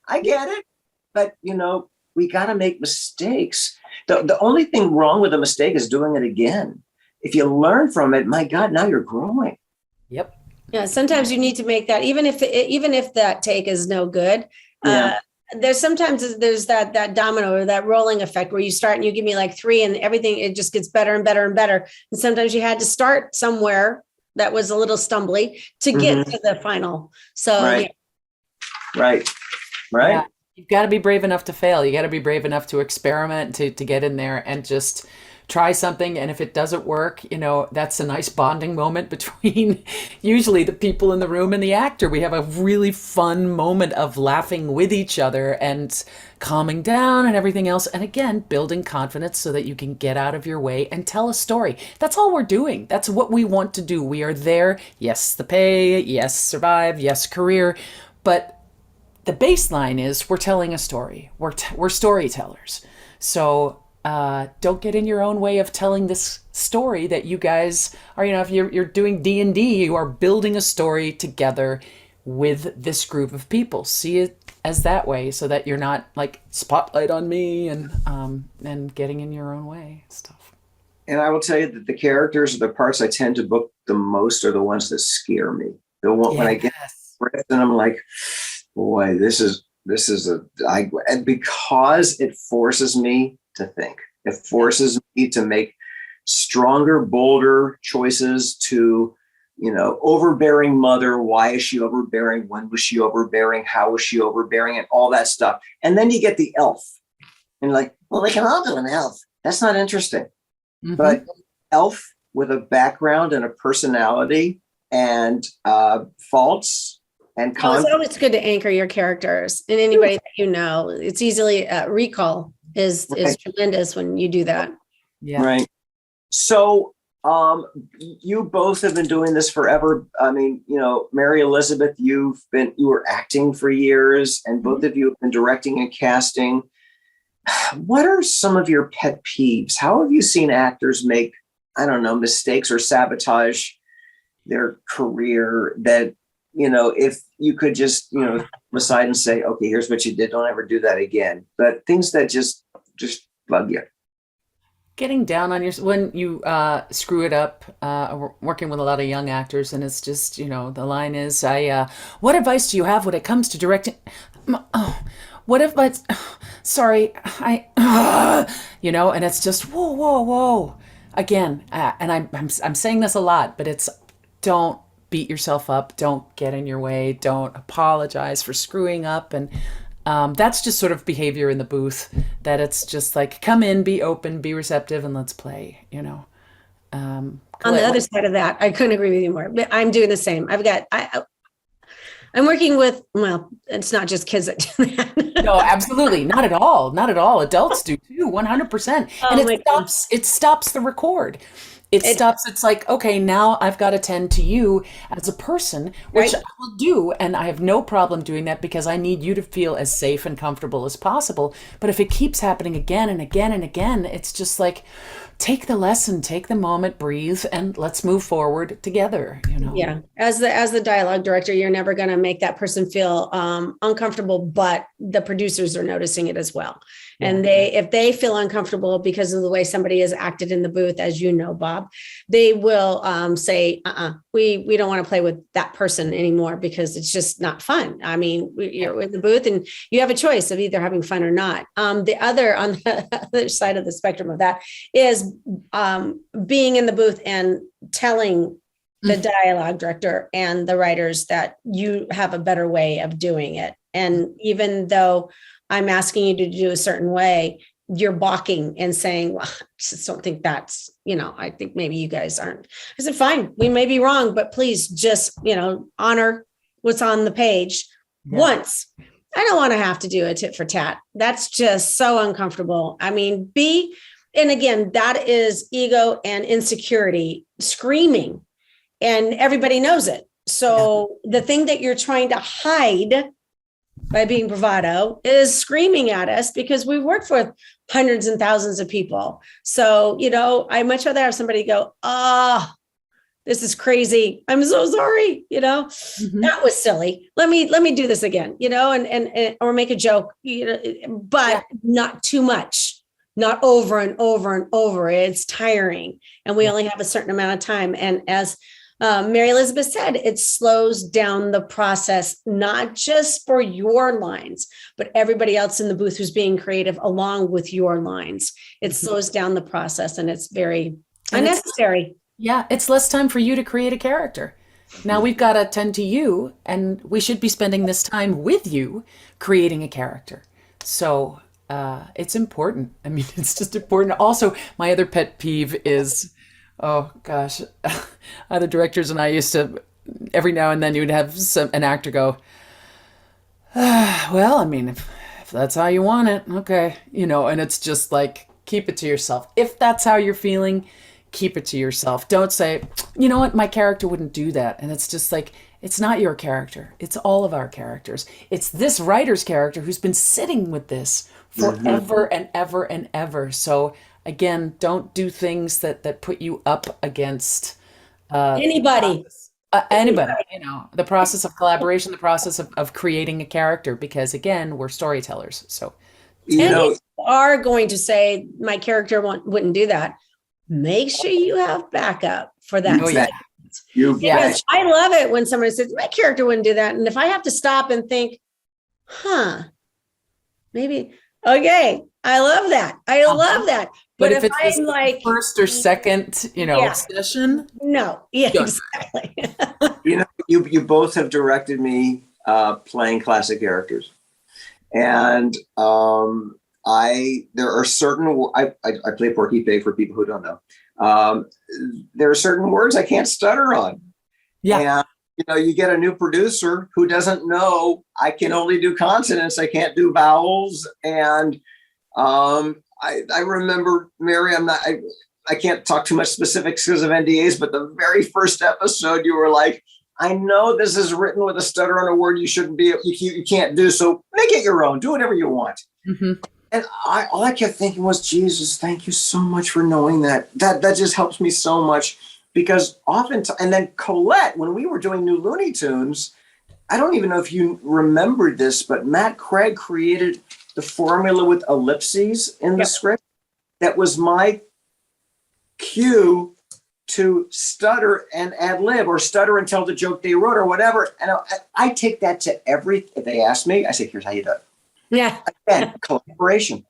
I get it. But you know, we got to make mistakes. The only thing wrong with a mistake is doing it again. If you learn from it, my God, now you're growing. Yep. Yeah. Sometimes you need to make that, even if that take is no good. There's that domino or that rolling effect where you start and you give me like 3 and everything, it just gets better and better and better. And sometimes you had to start somewhere that was a little stumbly to get to the final. So, Right. Yeah. You've got to be brave enough to fail. You got to be brave enough to experiment, to get in there and just try something, and if it doesn't work, that's a nice bonding moment between usually the people in the room and the actor. We have a really fun moment of laughing with each other and calming down and everything else. And again, building confidence so that you can get out of your way and tell a story. That's all we're doing. That's what we want to do. We are there. Yes, the pay. Yes, survive. Yes, career. But the baseline is we're telling a story. We're storytellers. So don't get in your own way of telling this story that you guys are, if you're doing D&D, you are building a story together with this group of people. See it as that way so that you're not like spotlight on me and getting in your own way stuff. And I will tell you that the characters, the parts I tend to book the most are the ones that scare me. The one when I get and I'm like, boy, and because it forces me to think. It forces me to make stronger, bolder choices to, overbearing mother. Why is she overbearing? When was she overbearing? How was she overbearing? And all that stuff. And then you get the elf. And like, well, they can all do an elf. That's not interesting. Mm-hmm. But elf with a background and a personality and faults and it's always good to anchor your characters and anybody that it's easily recall is tremendous when you do that. Yeah. Right. So you both have been doing this forever. I mean, Mary Elizabeth, you were acting for years, and both of you have been directing and casting. What are some of your pet peeves? How have you seen actors make, mistakes or sabotage their career that, if you could just, aside and say, okay, here's what you did. Don't ever do that again. But things that just bug you. Getting down on when you screw it up, working with a lot of young actors, and it's just, the line is, what advice do you have when it comes to directing? What if sorry, and it's just, whoa. Again, and I'm saying this a lot, but it's don't beat yourself up. Don't get in your way. Don't apologize for screwing up. And that's just sort of behavior in the booth, that it's just like, come in, be open, be receptive, and let's play, On the other side of that, I couldn't agree with you more, but I'm doing the same. I'm working with, it's not just kids that do that. No, absolutely. Not at all. Not at all. Adults do too, 100%. And it stops the record. It stops. It's like, okay, now I've got to tend to you as a person, which I will do. And I have no problem doing that because I need you to feel as safe and comfortable as possible. But if it keeps happening again and again and again, it's just like, take the lesson, take the moment, breathe, and let's move forward together. Yeah. As the dialogue director, you're never going to make that person feel uncomfortable, but the producers are noticing it as well. Yeah. And if they feel uncomfortable because of the way somebody has acted in the booth, as you know, Bob, they will say, we don't want to play with that person anymore because it's just not fun. I mean, you're in the booth and you have a choice of either having fun or not. On the other side of the spectrum of that is being in the booth and telling the dialogue director and the writers that you have a better way of doing it. And even though I'm asking you to do a certain way, you're balking and saying, well, I just don't think that's, I think maybe you guys aren't. I said, fine, we may be wrong, but please just, honor what's on the page once. I don't want to have to do a tit for tat. That's just so uncomfortable. I mean, and again, that is ego and insecurity screaming, and everybody knows it. So the thing that you're trying to hide by being bravado is screaming at us because we work with hundreds and thousands of people. So, I much rather have somebody go, this is crazy. I'm so sorry. That was silly. Let me do this again, and or make a joke, but not too much. Not over and over and over. It's tiring. And we only have a certain amount of time. And as Mary Elizabeth said, it slows down the process, not just for your lines, but everybody else in the booth who's being creative along with your lines. It slows down the process, and it's very unnecessary. It's less time for you to create a character. Now we've got to tend to you, and we should be spending this time with you creating a character. So it's important. I mean, it's just important. Also, my other pet peeve is, oh gosh, other directors and I used to, every now and then you would have an actor go, well, I mean, if that's how you want it, okay. And it's just like, keep it to yourself. If that's how you're feeling, keep it to yourself. Don't say, you know what, my character wouldn't do that. And it's just like, it's not your character. It's all of our characters. It's this writer's character who's been sitting with this forever and ever and ever. So again, don't do things that put you up against Anybody. anybody. The process of collaboration, the process of creating a character, because again, we're storytellers. So And if you are going to say my character wouldn't do that, make sure you have backup for that. Oh, yeah. Because I love it when somebody says my character wouldn't do that. And if I have to stop and think, maybe, okay, I love that. I love that. But if it's I'm like first or second, session. No. Yeah, exactly. You both have directed me playing classic characters. And there are certain, I play Porky Pig for people who don't know. There are certain words I can't stutter on. Yeah. And, you get a new producer who doesn't know I can only do consonants. I can't do vowels. And I remember, Mary, I can't talk too much specifics because of NDAs, but the very first episode you were like, I know this is written with a stutter on a word you shouldn't be, you can't do. So make it your own, do whatever you want. Mm-hmm. And all I kept thinking was, Jesus, thank you so much for knowing that. That just helps me so much, because and then Colette, when we were doing New Looney Tunes, I don't even know if you remembered this, but Matt Craig created the formula with ellipses in the script. That was my cue to stutter and ad lib, or stutter and tell the joke they wrote, or whatever. And I take that to if they ask me, I say, here's how you do it. Yeah. Again, collaboration.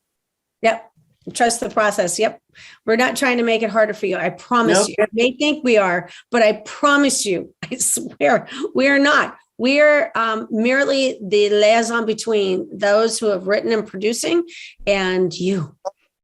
Yep. Trust the process. Yep. We're not trying to make it harder for you. I promise you. I may think we are, but I promise you, I swear, we are not. We are merely the liaison between those who have written and producing and you.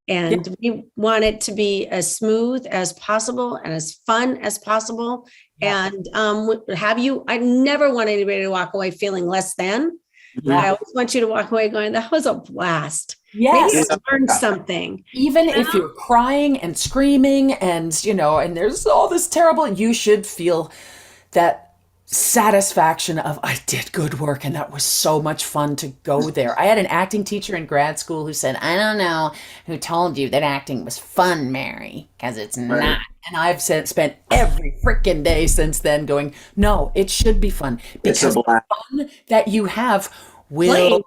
And we want it to be as smooth as possible and as fun as possible. Yeah. And I never want anybody to walk away feeling less than. Yeah. I always want you to walk away going, that was a blast. Yes. Maybe I learned something. Even if you're crying and screaming and, and there's all this terrible, you should feel that satisfaction of, I did good work and that was so much fun to go there. I had an acting teacher in grad school who said, I don't know who told you that acting was fun, Mary, because it's not. And I've spent every freaking day since then going, no, it should be fun, because the fun that you have will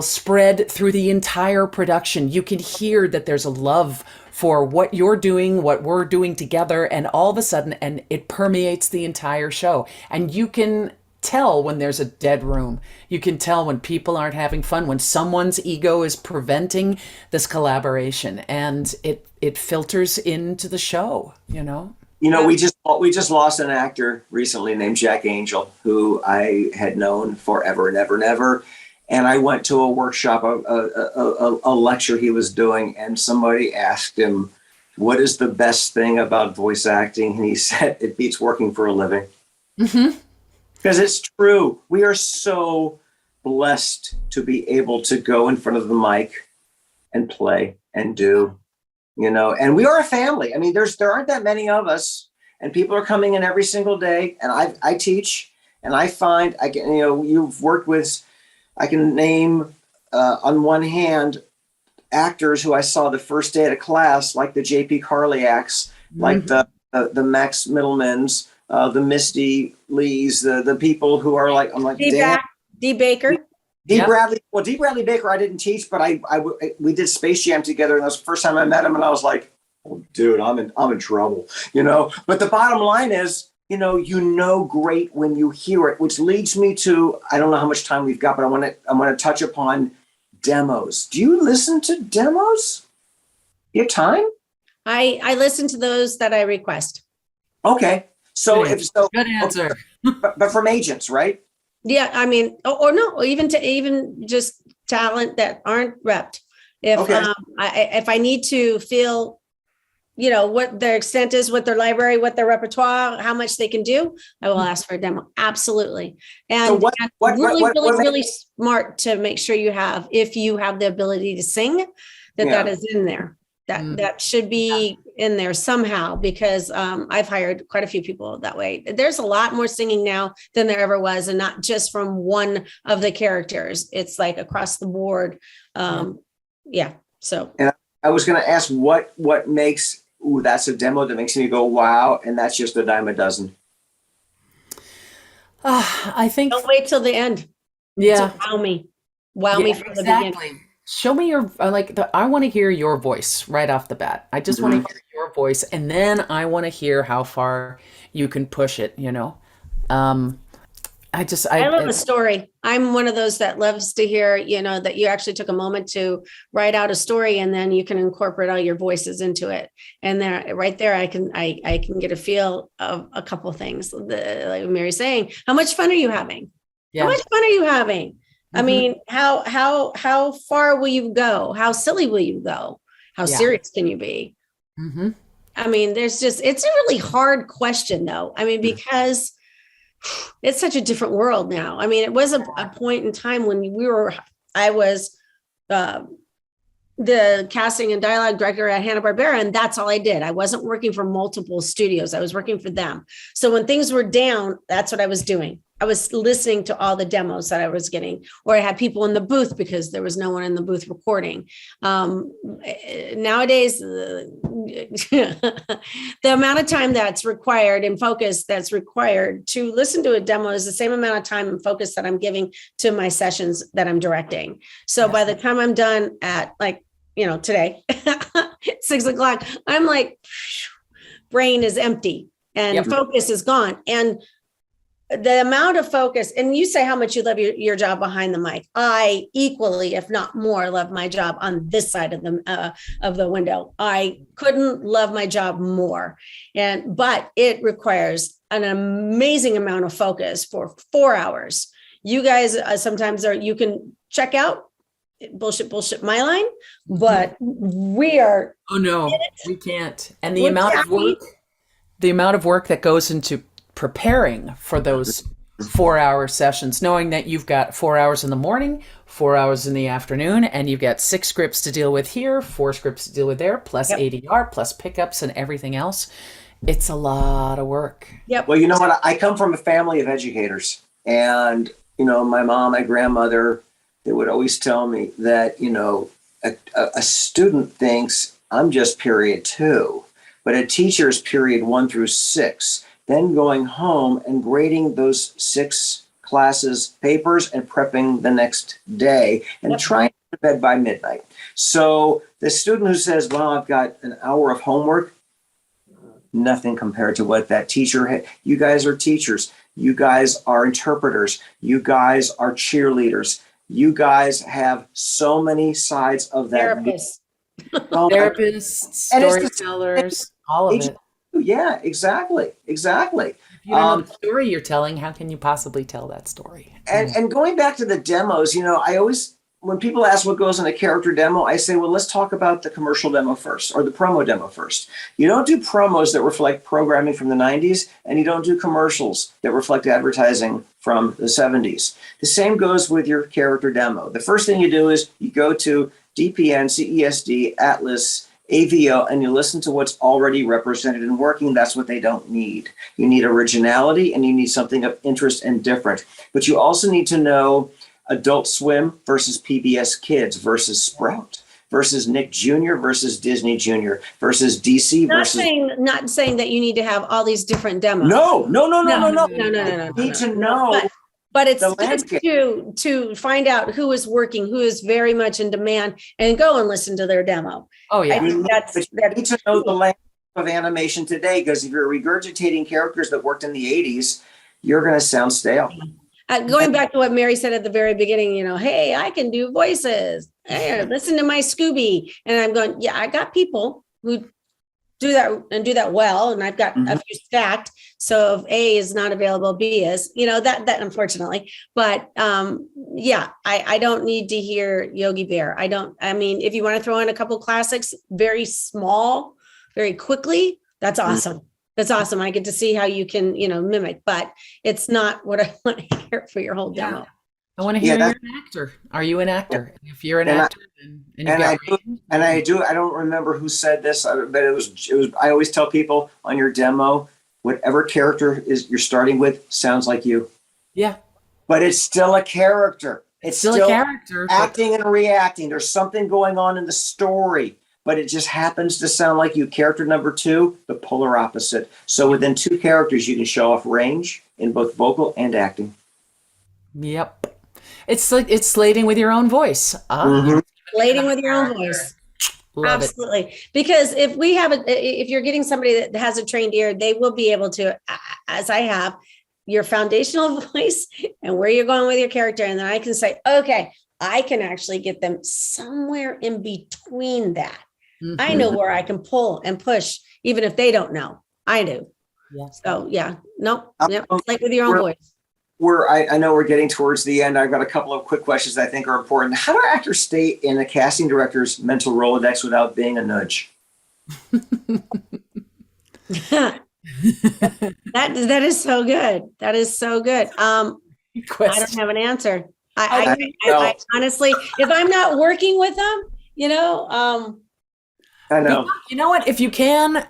spread through the entire production. You can hear that there's a love for what you're doing, what we're doing together, and all of a sudden, and it permeates the entire show. And you can tell when there's a dead room. You can tell when people aren't having fun, when someone's ego is preventing this collaboration, and it filters into the show, We just lost an actor recently named Jack Angel, who I had known forever and ever and ever. And I went to a workshop, a lecture he was doing, and somebody asked him, what is the best thing about voice acting? And he said, it beats working for a living. Mm-hmm. Because it's true. We are so blessed to be able to go in front of the mic and play and do, and we are a family. I mean, there aren't that many of us, and people are coming in every single day. And I teach, and I find you've worked with, I can name on one hand actors who I saw the first day at a class, like the J.P. Carliacks, like the Max Middlemans, the Misty Lees, the people who are like, I'm like, D. Baker. Bradley. Well, D. Bradley Baker, I didn't teach, but we did Space Jam together, and that was the first time I met him, and I was like, oh, dude, I'm in trouble, But the bottom line is, great when you hear it, which leads me to, I don't know how much time we've got, but I want to touch upon demos. Do you listen to demos? You have time? I listen to those that I request. Okay. So good answer. But from agents, right? Yeah. I mean, or no, even just talent that aren't repped. If Okay. if I need to feel, you know, what their extent is, what their library, what their repertoire, how much they can do, I will ask for a demo. Absolutely. And, So what- and what- really, what- really, what really smart to make sure you have, if you have the ability to sing, that Yeah. that is in there. That should be in there somehow, because I've hired quite a few people that way. There's a lot more singing now than there ever was, and not just from one of the characters. It's like across the board. Yeah. So I was going to ask what makes, ooh, that's a demo that makes me go, wow. And that's just a dime a dozen. I think, don't wait till the end. yeah. To wow me. Wow me from the beginning. Show me your, I want to hear your voice right off the bat. I just want to hear your voice. And then I want to hear how far you can push it, you know? I love a story. I'm one of those that loves to hear, you know, that you actually took a moment to write out a story, and then you can incorporate all your voices into it. And there, right there, I can get a feel of a couple things. Like Mary's saying, how much fun are you having? Yeah. How much fun are you having? I mean, how far will you go? How silly will you go? How serious can you be? I mean, it's a really hard question though. I mean, because it's such a different world now. I mean, it was a point in time when I was the casting and dialogue director at Hanna-Barbera, and that's all I did. I wasn't working for multiple studios. I was working for them. So when things were down, that's what I was doing. I was listening to all the demos that I was getting, or I had people in the booth because there was no one in the booth recording. Nowadays, the amount of time that's required and focus that's required to listen to a demo is the same amount of time and focus that I'm giving to my sessions that I'm directing. So by the time I'm done at today, 6 o'clock, I'm like, brain is empty and focus is gone. And the amount of focus, and you say how much you love your job behind the mic. I equally, if not more, love my job on this side of the window. I couldn't love my job more. But it requires an amazing amount of focus for 4 hours. You guys sometimes you can check out, bullshit, my line, but we are. Oh no, we can't. And the amount of work that goes into preparing for those 4-hour sessions, knowing that you've got 4 hours in the morning, 4 hours in the afternoon, and you've got 6 scripts to deal with here, 4 scripts to deal with there, plus ADR, plus pickups and everything else. It's a lot of work. Yep. Well, you know what? I come from a family of educators, and, my mom, my grandmother, they would always tell me that, a student thinks I'm just period 2, but a teacher is period 1 through 6. Then going home and grading those 6 classes papers and prepping the next day and trying to go to bed by midnight. So the student who says, well, I've got an hour of homework, nothing compared to what that teacher had. You guys are teachers. You guys are interpreters. You guys are cheerleaders. You guys have so many sides of that. Therapists, storytellers, all of it. Yeah, exactly. If you don't know the story you're telling, how can you possibly tell that story? And going back to the demos, I always, when people ask what goes in a character demo, I say, well, let's talk about the commercial demo first, or the promo demo first. You don't do promos that reflect programming from the 90s, and you don't do commercials that reflect advertising from the 70s. The same goes with your character demo. The first thing you do is you go to DPN, CESD, Atlas, AVO, and you listen to what's already represented and working. That's what they don't need. You need originality, and you need something of interest and different. But you also need to know Adult Swim versus PBS Kids versus Sprout versus Nick Jr. versus Disney Jr. versus DC versus. Not saying that you need to have all these different demos. No. You need to know. But it's good to find out who is working, who is very much in demand, and go and listen to their demo. Oh yeah, you need to know the language of animation today, because if you're regurgitating characters that worked in the 80s, you're going to sound stale. Going back to what Mary said at the very beginning, hey, I can do voices. Hey, listen to my Scooby, and I'm going, yeah, I got people who do that and do that well, and I've got a few stacked. So if A is not available, B is, that unfortunately, but yeah, I don't need to hear Yogi Bear. I mean, if you want to throw in a couple classics, very small, very quickly, that's awesome. That's awesome. I get to see how you can, mimic, but it's not what I want to hear for your whole demo. I want to hear you're an actor. Are you an actor? If you're an actor, I don't remember who said this, but it was, I always tell people on your demo, whatever character is you're starting with sounds like you. Yeah. But it's still a character. It's still a character. Acting and reacting. There's something going on in the story, but it just happens to sound like you. Character number 2, the polar opposite. So within 2 characters, you can show off range in both vocal and acting. Yep. It's like it's slating with your own voice. Slating with your own voice. Love Absolutely. it. Because if you're getting somebody that has a trained ear, they will be able to, as I have, your foundational voice and where you're going with your character. And then I can say, okay, I can actually get them somewhere in between that. I know where I can pull and push, even if they don't know. I do. Yeah. So yeah, nope. Yep. Like with your own voice. I know we're getting towards the end. I've got a couple of quick questions that I think are important. How do actors stay in a casting director's mental Rolodex without being a nudge? That is so good. That is so good. I don't have an answer. I honestly, if I'm not working with them, I know. You know what? If you can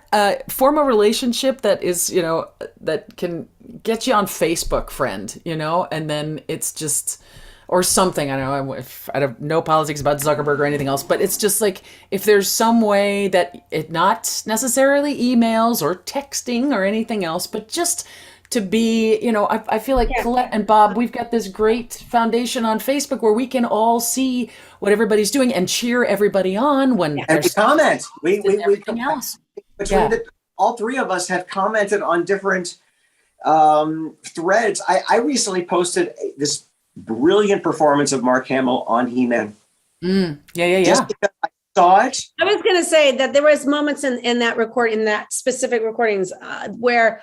form a relationship that is, that can get you on Facebook, friend, and then it's just, or something. I don't know. I have no politics about Zuckerberg or anything else, but it's just like if there's some way that it not necessarily emails or texting or anything else, but just to be, I feel like Colette and Bob, we've got this great foundation on Facebook where we can all see what everybody's doing and cheer everybody on when and we comment. We everything else. All 3 of us have commented on different threads. I recently posted this brilliant performance of Mark Hamill on He-Man. Just because I saw it. I was going to say that there was moments in that specific recordings where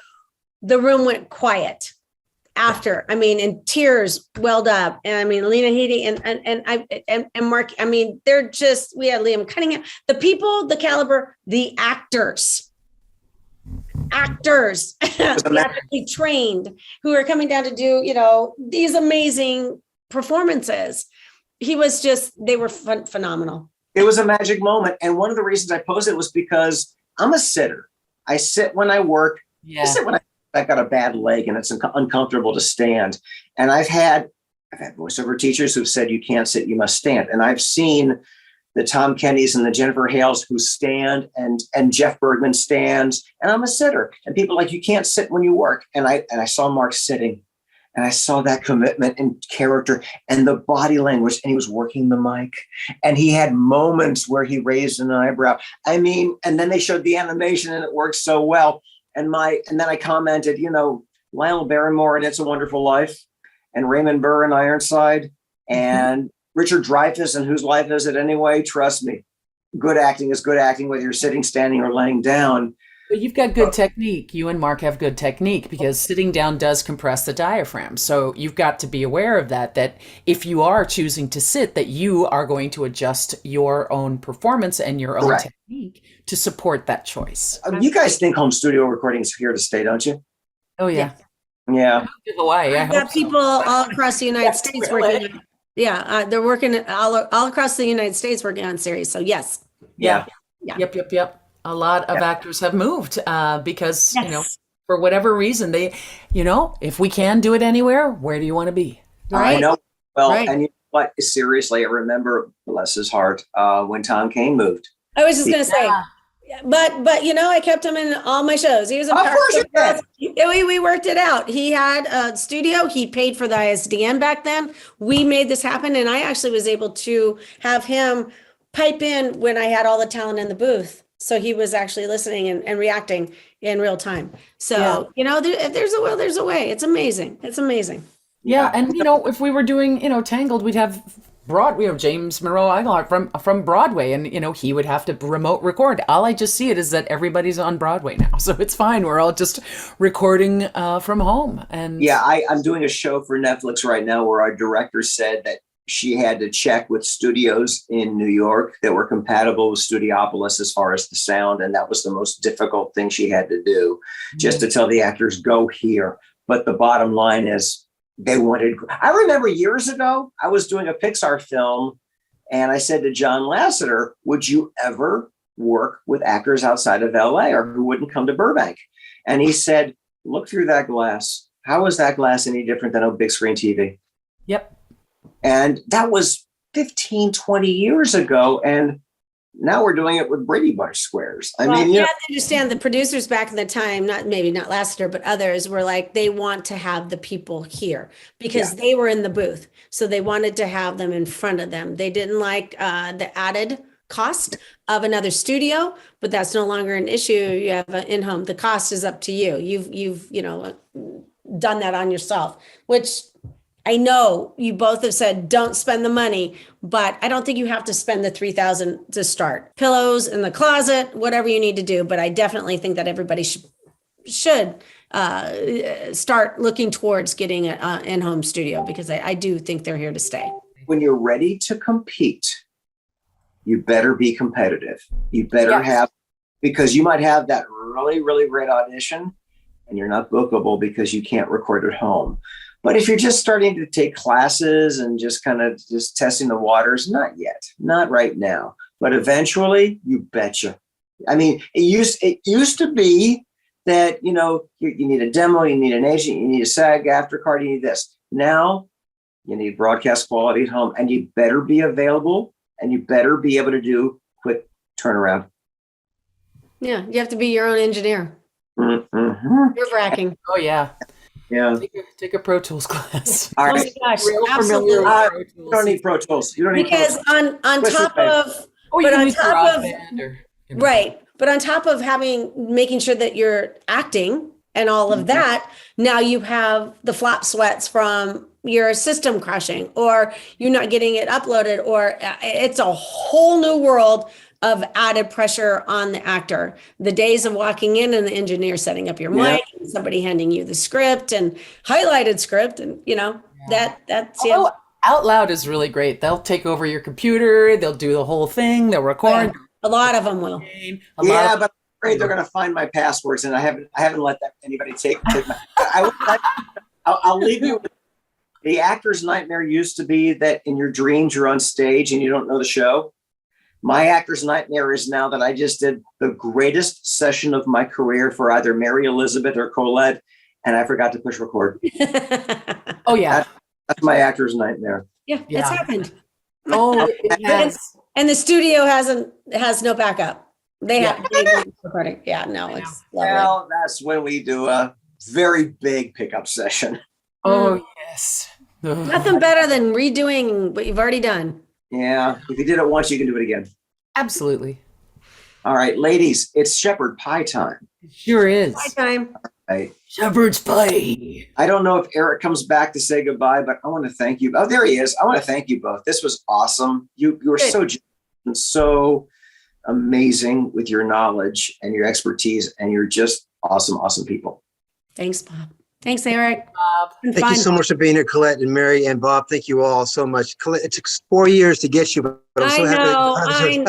the room went quiet after, and tears welled up. And Lena Headey and Mark, they're just, we had Liam Cunningham, the people, the caliber, the actors theatrically trained who are coming down to do, these amazing performances. They were phenomenal. It was a magic moment. And one of the reasons I posted it was because I'm a sitter. I sit when I work. I sit when I've got a bad leg and it's uncomfortable to stand. And I've had voiceover teachers who've said, you can't sit, you must stand. And I've seen the Tom Kennys and the Jennifer Hales who stand and Jeff Bergman stands, and I'm a sitter. And people are like, you can't sit when you work. And I saw Mark sitting, and I saw that commitment and character and the body language, and he was working the mic, and he had moments where he raised an eyebrow. And then they showed the animation and it worked so well. And then I commented, Lionel Barrymore in It's a Wonderful Life, and Raymond Burr in Ironside, and Richard Dreyfuss, and Whose Life Is It Anyway? Trust me, good acting is good acting, whether you're sitting, standing, or laying down. But you've got good technique. You and Mark have good technique because sitting down does compress the diaphragm. So you've got to be aware of that if you are choosing to sit, that you are going to adjust your own performance and your own technique to support that choice. You guys think home studio recording is here to stay, don't you? Oh, yeah. Yeah. Hawaii. I've got people all across the United States working on. They're working all across the United States working on series. So yes. Yeah. Yep. A lot of actors have moved because, for whatever reason, they, if we can do it anywhere, where do you want to be? Right. I know. Well, and you know what? Seriously, I remember, bless his heart, when Tom Kane moved. I was just going to say, but I kept him in all my shows. He was a part of it. We worked it out. He had a studio. He paid for the ISDN back then. We made this happen. And I actually was able to have him pipe in when I had all the talent in the booth. So he was actually listening and reacting in real time. So, if there's a will, there's a way. It's amazing. It's amazing. Yeah. And, if we were doing, Tangled, we'd have James Monroe Iglehart from Broadway, and he would have to remote record. All I just see it is that everybody's on Broadway now, so it's fine. We're all just recording from home. And yeah, I'm doing a show for Netflix right now where our director said that she had to check with studios in New York that were compatible with Studiopolis as far as the sound, and that was the most difficult thing she had to do, just to tell the actors, go here. But the bottom line is, they wanted. I remember years ago, I was doing a Pixar film, and I said to John Lasseter, "Would you ever work with actors outside of LA or who wouldn't come to Burbank?" And he said, "Look through that glass. How is that glass any different than a big screen TV?" Yep. And that was 15, 20 years ago. And now we're doing it with Brady Bunch squares. I mean, you have to understand the producers back in the time, not Lasseter, but others were like, they want to have the people here because they were in the booth. So they wanted to have them in front of them. They didn't like the added cost of another studio, but that's no longer an issue. You have an in-home. The cost is up to you. You've done that on yourself, which I know you both have said, don't spend the money, but I don't think you have to spend the $3,000 to start. Pillows in the closet, whatever you need to do. But I definitely think that everybody should start looking towards getting an in-home studio, because I do think they're here to stay. When you're ready to compete, you better be competitive. You better have, because you might have that really, really great audition and you're not bookable because you can't record at home. But if you're just starting to take classes and just kind of just testing the waters, not yet, not right now, but eventually, you betcha. I mean, it used to be that, you need a demo, you need an agent, you need a SAG-AFTRA card, you need this. Now you need broadcast quality at home, and you better be available, and you better be able to do quick turnaround. Yeah, you have to be your own engineer. Mm-hmm. Nerve-wracking. oh yeah. Yeah. Take a Pro Tools class. All Oh right. my gosh, Real absolutely. familiar with You don't need Pro Tools. You don't need Because Pro Tools. on top of, Oh, but you can on use top of, GarageBand or, right, but on top of making sure that you're acting and all of that, now you have the flop sweats from your system crashing, or you're not getting it uploaded, or it's a whole new world of added pressure on the actor. The days of walking in and the engineer setting up your mic, and somebody handing you the script and highlighted script, and that's Although Out Loud is really great. They'll take over your computer. They'll do the whole thing. They'll record. A lot of them will. But I'm afraid they're going to find my passwords, and I haven't let anybody take my. I'll leave you with, the actor's nightmare used to be that in your dreams you're on stage and you don't know the show. My actor's nightmare is now that I just did the greatest session of my career for either Mary Elizabeth or Colette, and I forgot to push record. Oh yeah, that's my actor's nightmare. Yeah, it's happened. Oh, it has. And the studio has no backup. They have recording. Yeah, no, it's lovely. Well, that's when we do a very big pickup session. Oh yes. Nothing better than redoing what you've already done. Yeah, if you did it once, you can do it again. Absolutely. All right, ladies, it's shepherd pie time. It sure is. Pie time. Right. Shepherd's pie. I don't know if Eric comes back to say goodbye, but I want to thank you. Oh, there he is. I want to thank you both. This was awesome. You were so generous and so amazing with your knowledge and your expertise, and you're just awesome, awesome people. Thanks, Bob. Thanks, Eric. Thank you so much for being here, Colette and Mary and Bob. Thank you all so much. Colette, it took 4 years to get you, but I'm so happy.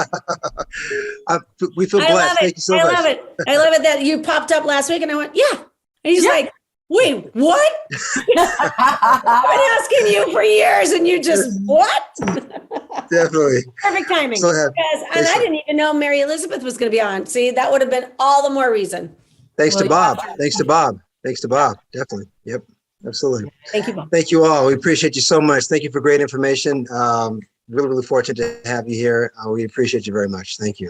We feel blessed. Thank you so much. I love it. I love it that you popped up last week and I went, yeah. And he's like, wait, what? I've been asking you for years and you just, what? Definitely. Perfect timing. So happy. And I didn't even know Mary Elizabeth was going to be on. See, that would have been all the more reason. Thanks to Bob. Thanks to Bob. Thanks to Bob. Definitely. Yep. Absolutely. Thank you, Bob. Thank you all. We appreciate you so much. Thank you for great information. Really, really fortunate to have you here. We appreciate you very much. Thank you.